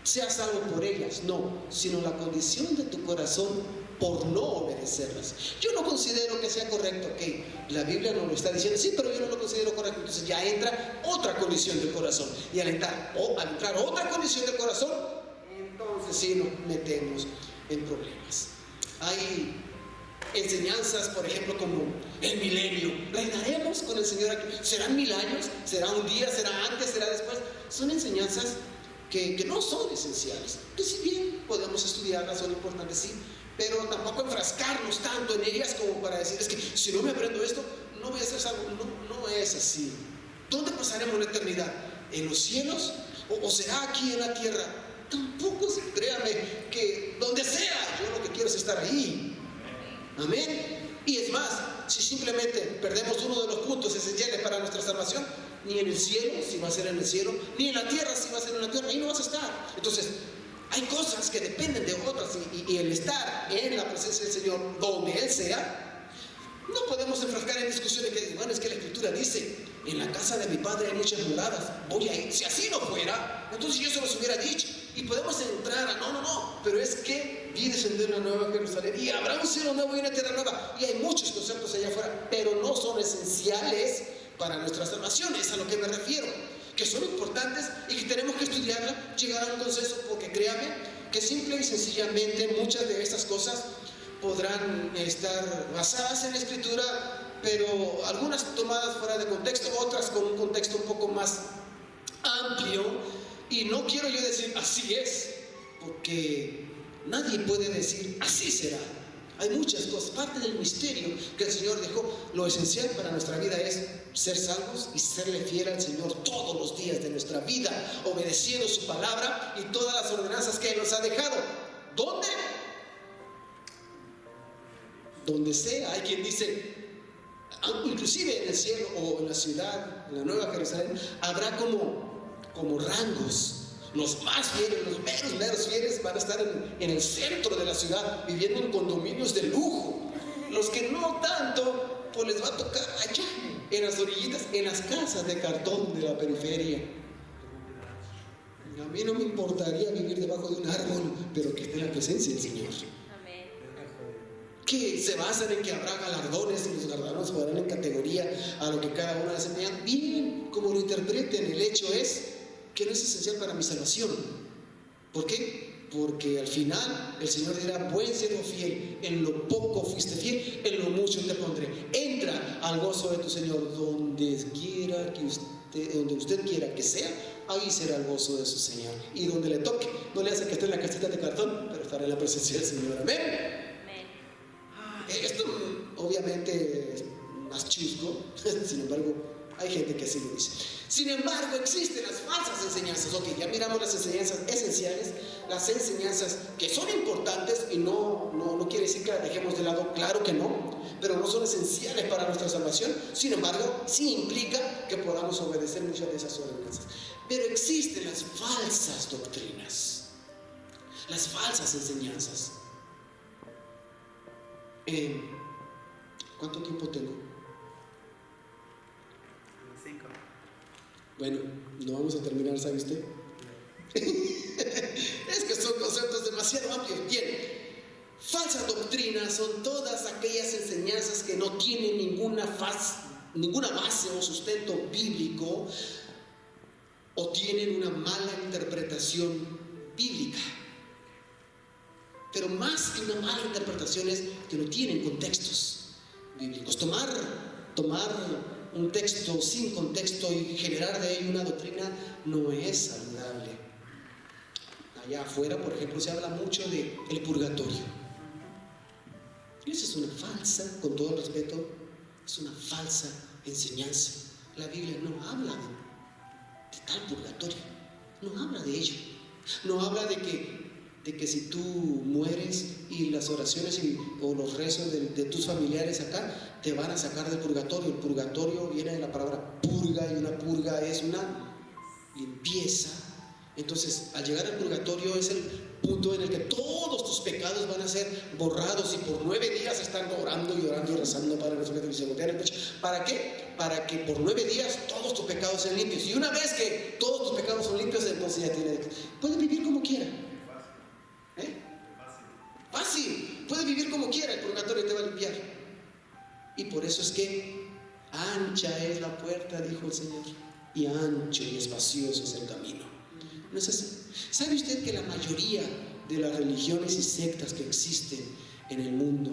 sea salvo por ellas, no, sino la condición de tu corazón por no obedecerlas. Yo no considero que sea correcto, que la Biblia nos lo está diciendo, sí, pero yo no lo considero correcto. Entonces ya entra otra condición del corazón, y al entrar otra condición del corazón, entonces sí nos metemos en problemas. Hay enseñanzas, por ejemplo, como el milenio. ¿Reinaremos con el Señor aquí? ¿Serán 1000 años? ¿Será un día? ¿Será antes? ¿Será después? Son enseñanzas que no son esenciales, que si bien podemos estudiarlas, son importantes, sí, pero tampoco enfrascarnos tanto en ellas como para decir, es que si no me aprendo esto, no voy a ser salvo. No es así. ¿Dónde pasaremos la eternidad? ¿En los cielos? ¿O será aquí en la tierra? Tampoco, créame, que donde sea, yo lo que quiero es estar ahí. Amén. Y es más, si simplemente perdemos uno de los puntos esenciales para nuestra salvación, ni en el cielo, si va a ser en el cielo, ni en la tierra, si va a ser en la tierra, ahí no vas a estar. Entonces, hay cosas que dependen de otras, y el estar en la presencia del Señor, donde Él sea, no podemos enfrascar en discusiones que, bueno, es que la Escritura dice, en la casa de mi Padre hay muchas moradas, voy a ir. Si así no fuera, entonces yo se los hubiera dicho, y podemos entrar a, no, pero es que vi descender una nueva Jerusalén, y habrá un cielo nuevo y una tierra nueva, y hay muchos conceptos allá afuera, pero no son esenciales para nuestra salvación. Es a lo que me refiero, que son importantes y que tenemos que estudiarla, llegar a un consenso, porque créame que simple y sencillamente muchas de estas cosas podrán estar basadas en la Escritura, pero algunas tomadas fuera de contexto, otras con un contexto un poco más amplio. Y no quiero yo decir así es, porque nadie puede decir así será. Hay muchas cosas, parte del misterio que el Señor dejó. Lo esencial para nuestra vida es ser salvos y serle fiel al Señor todos los días de nuestra vida, obedeciendo su palabra y todas las ordenanzas que Él nos ha dejado. ¿Dónde? Donde sea. Hay quien dice, inclusive en el cielo o en la ciudad, en la Nueva Jerusalén, habrá como rangos. Los más fieles, los meros fieles van a estar en el centro de la ciudad, viviendo en condominios de lujo. Los que no tanto, pues les va a tocar allá, en las orillitas, en las casas de cartón de la periferia. A mí no me importaría vivir debajo de un árbol, pero que esté en la presencia del Señor. Amén. Que se basan en que habrá galardones y los galardones podrán en categoría a lo que cada uno desempeña. Bien, como lo interpreten, el hecho es que no es esencial para mi salvación. ¿Por qué? Porque al final el Señor dirá: buen siervo fiel, en lo poco fuiste fiel, en lo mucho te pondré. Entra al gozo de tu Señor. Donde usted quiera que sea, ahí será el gozo de su Señor. Y donde le toque, no le hace que esté en la casita de cartón, pero estará en la presencia del Señor. Amén. Esto obviamente es más chusco, sin embargo hay gente que así lo dice. Sin embargo, existen las falsas enseñanzas. Ok, ya miramos las enseñanzas esenciales, las enseñanzas que son importantes, y no quiere decir que las dejemos de lado, claro que no, pero no son esenciales para nuestra salvación. Sin embargo, sí implica que podamos obedecer muchas de esas ordenanzas. Pero existen las falsas doctrinas, las falsas enseñanzas. ¿Cuánto tiempo tengo? 5. Bueno, no vamos a terminar, ¿sabe usted? Es que son conceptos demasiado amplios. Bien, falsas doctrinas son todas aquellas enseñanzas que no tienen ninguna base o sustento bíblico, o tienen una mala interpretación bíblica. Pero más que una mala interpretación es que no tienen contextos bíblicos. Tomar un texto sin contexto y generar de él una doctrina no es saludable. Allá afuera, por ejemplo, se habla mucho del purgatorio. Y esa es una falsa, con todo el respeto, es una falsa enseñanza. La Biblia no habla de tal purgatorio, no habla de ello. No habla de que si tú mueres y las oraciones o los rezos de tus familiares acá te van a sacar del purgatorio. El purgatorio viene de la palabra purga, y una purga es una limpieza. Entonces, al llegar al purgatorio es el punto en el que todos tus pecados van a ser borrados, y por 9 días están orando y orando y rezando para nuestro que se voltea en el pecho. ¿Para qué? Para que por 9 días todos tus pecados sean limpios. Y una vez que todos tus pecados son limpios, entonces ya puede vivir como quiera. Fácil, puede vivir como quiera, el purgatorio te va a limpiar. Y por eso es que ancha es la puerta, dijo el Señor, y ancho y espacioso es el camino. ¿No es así? ¿Sabe usted que la mayoría de las religiones y sectas que existen en el mundo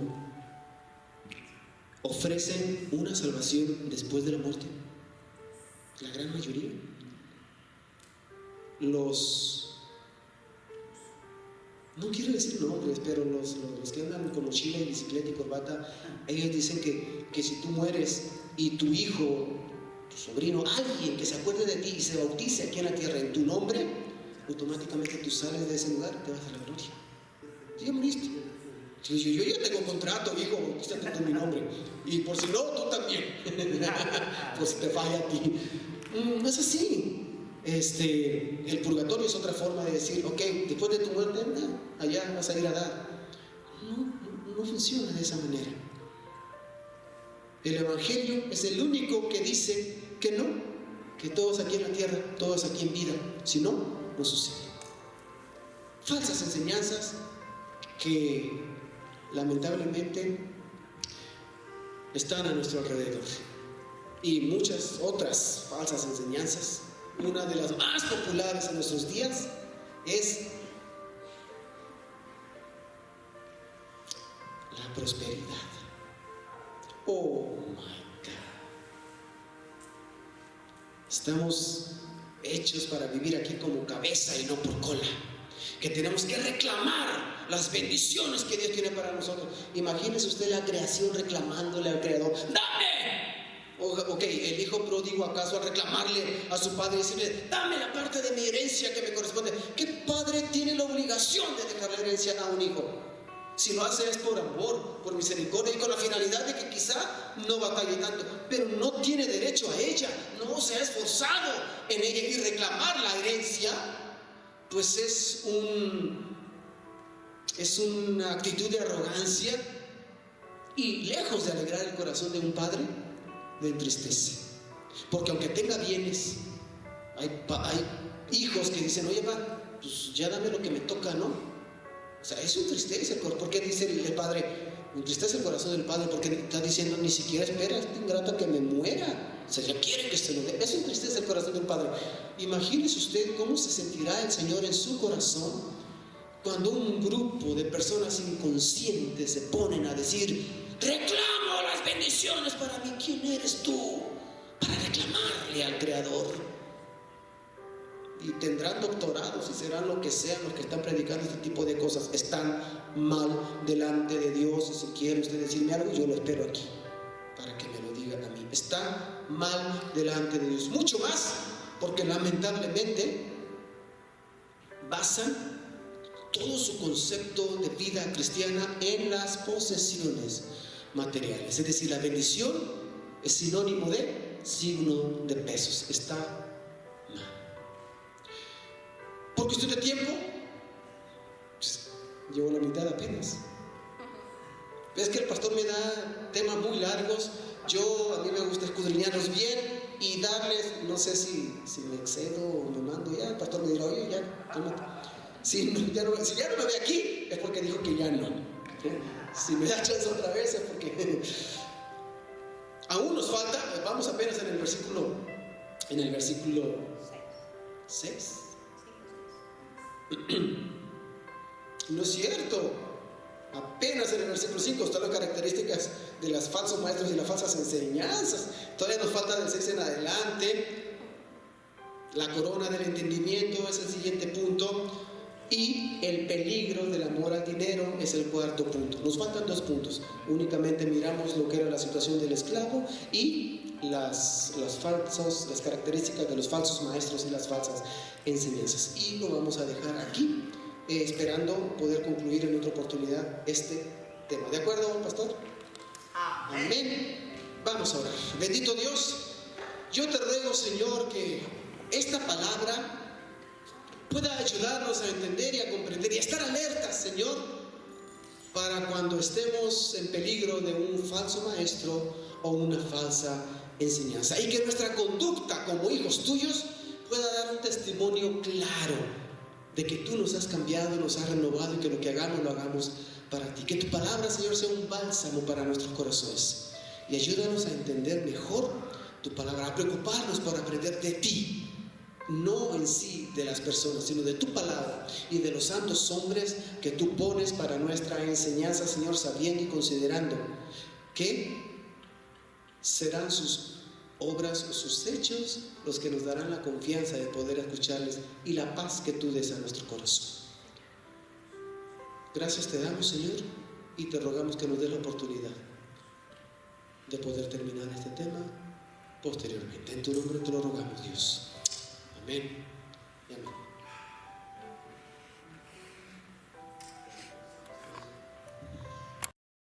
ofrecen una salvación después de la muerte? La gran mayoría. No quiero decir nombres, pero los que andan con mochila y bicicleta y corbata, ellos dicen que si tú mueres y tu hijo, tu sobrino, alguien que se acuerde de ti y se bautice aquí en la tierra en tu nombre, automáticamente tú sales de ese lugar y te vas a la gloria. ¿Sí, ya moriste? Yo ya tengo contrato, hijo, bautízate con mi nombre. Y por si no, tú también. Por si te falla a ti. No es así. El purgatorio es otra forma de decir: ok, después de tu muerte, allá vas a ir a dar. No funciona de esa manera. El Evangelio es el único que dice que no, que todos aquí en la tierra, todos aquí en vida. Si no, no sucede. Falsas enseñanzas que lamentablemente están a nuestro alrededor, y muchas otras falsas enseñanzas. Una de las más populares en nuestros días es la prosperidad. Oh my God. Estamos hechos para vivir aquí como cabeza y no por cola. Que tenemos que reclamar las bendiciones que Dios tiene para nosotros. Imagínese usted la creación reclamándole al Creador: ¡dame! Ok, el hijo pródigo, ¿acaso al reclamarle a su padre y decirle: dame la parte de mi herencia que me corresponde? ¿Qué padre tiene la obligación de dejar la herencia a un hijo? Si lo hace es por amor, por misericordia y con la finalidad de que quizá no batalle tanto, pero no tiene derecho a ella, no se ha esforzado en ella. Y reclamar la herencia pues es una actitud de arrogancia, y lejos de alegrar el corazón de un padre, le entristece. Porque aunque tenga bienes, hay hijos que dicen: oye, pa, pues ya dame lo que me toca, ¿no? O sea, eso entristece. ¿Por qué dice el padre? Entristece el corazón del padre porque está diciendo: ni siquiera espera este ingrato que me muera. O sea, ya quiere que se lo dé. Eso entristece el corazón del padre. Imagínese usted cómo se sentirá el Señor en su corazón cuando un grupo de personas inconscientes se ponen a decir: reclamo las bendiciones para mí. ¿Quién eres tú para reclamarle al Creador? Y tendrán doctorados y serán lo que sean los que están predicando este tipo de cosas. Están mal delante de Dios. Y si quiere usted decirme algo, yo lo espero aquí para que me lo diga a mí. Está mal delante de Dios. Mucho más porque lamentablemente basan todo su concepto de vida cristiana en las posesiones materiales. Es decir, la bendición es sinónimo de signo de pesos. Está mal. ¿Por cuestión de tiempo? Pues, llevo la mitad apenas. Es que el pastor me da temas muy largos. A mí me gusta escudriñarlos bien y darles, no sé si me excedo o me mando ya. El pastor me dirá: oye, ya, cálmate. Si ya no me ve aquí, es porque dijo que ya no. Si me da chance otra vez, es porque aún nos falta. Vamos apenas en el versículo 6. No es cierto. Apenas en el versículo 5 están las características de los falsos maestros y las falsas enseñanzas. Todavía nos falta del 6 en adelante. La corona del entendimiento es el siguiente punto. Y el peligro del amor al dinero es el cuarto punto. Nos faltan 2 puntos. Únicamente miramos lo que era la situación del esclavo y las características de los falsos maestros y las falsas enseñanzas. Y lo vamos a dejar aquí, esperando poder concluir en otra oportunidad este tema. ¿De acuerdo, pastor? Amén. Vamos a orar. Bendito Dios, yo te ruego, Señor, que esta palabra pueda ayudarnos a entender y a comprender y a estar alertas, Señor, para cuando estemos en peligro de un falso maestro o una falsa enseñanza, y que nuestra conducta como hijos tuyos pueda dar un testimonio claro de que tú nos has cambiado, nos has renovado, y que lo que hagamos lo hagamos para ti. Que tu palabra, Señor, sea un bálsamo para nuestros corazones, y ayúdanos a entender mejor tu palabra, a preocuparnos por aprender de ti, no en sí de las personas, sino de tu palabra y de los santos hombres que tú pones para nuestra enseñanza, Señor, sabiendo y considerando que serán sus obras o sus hechos los que nos darán la confianza de poder escucharles y la paz que tú des a nuestro corazón. Gracias te damos, Señor, y te rogamos que nos des la oportunidad de poder terminar este tema posteriormente. En tu nombre te lo rogamos, Dios. Amén y amén.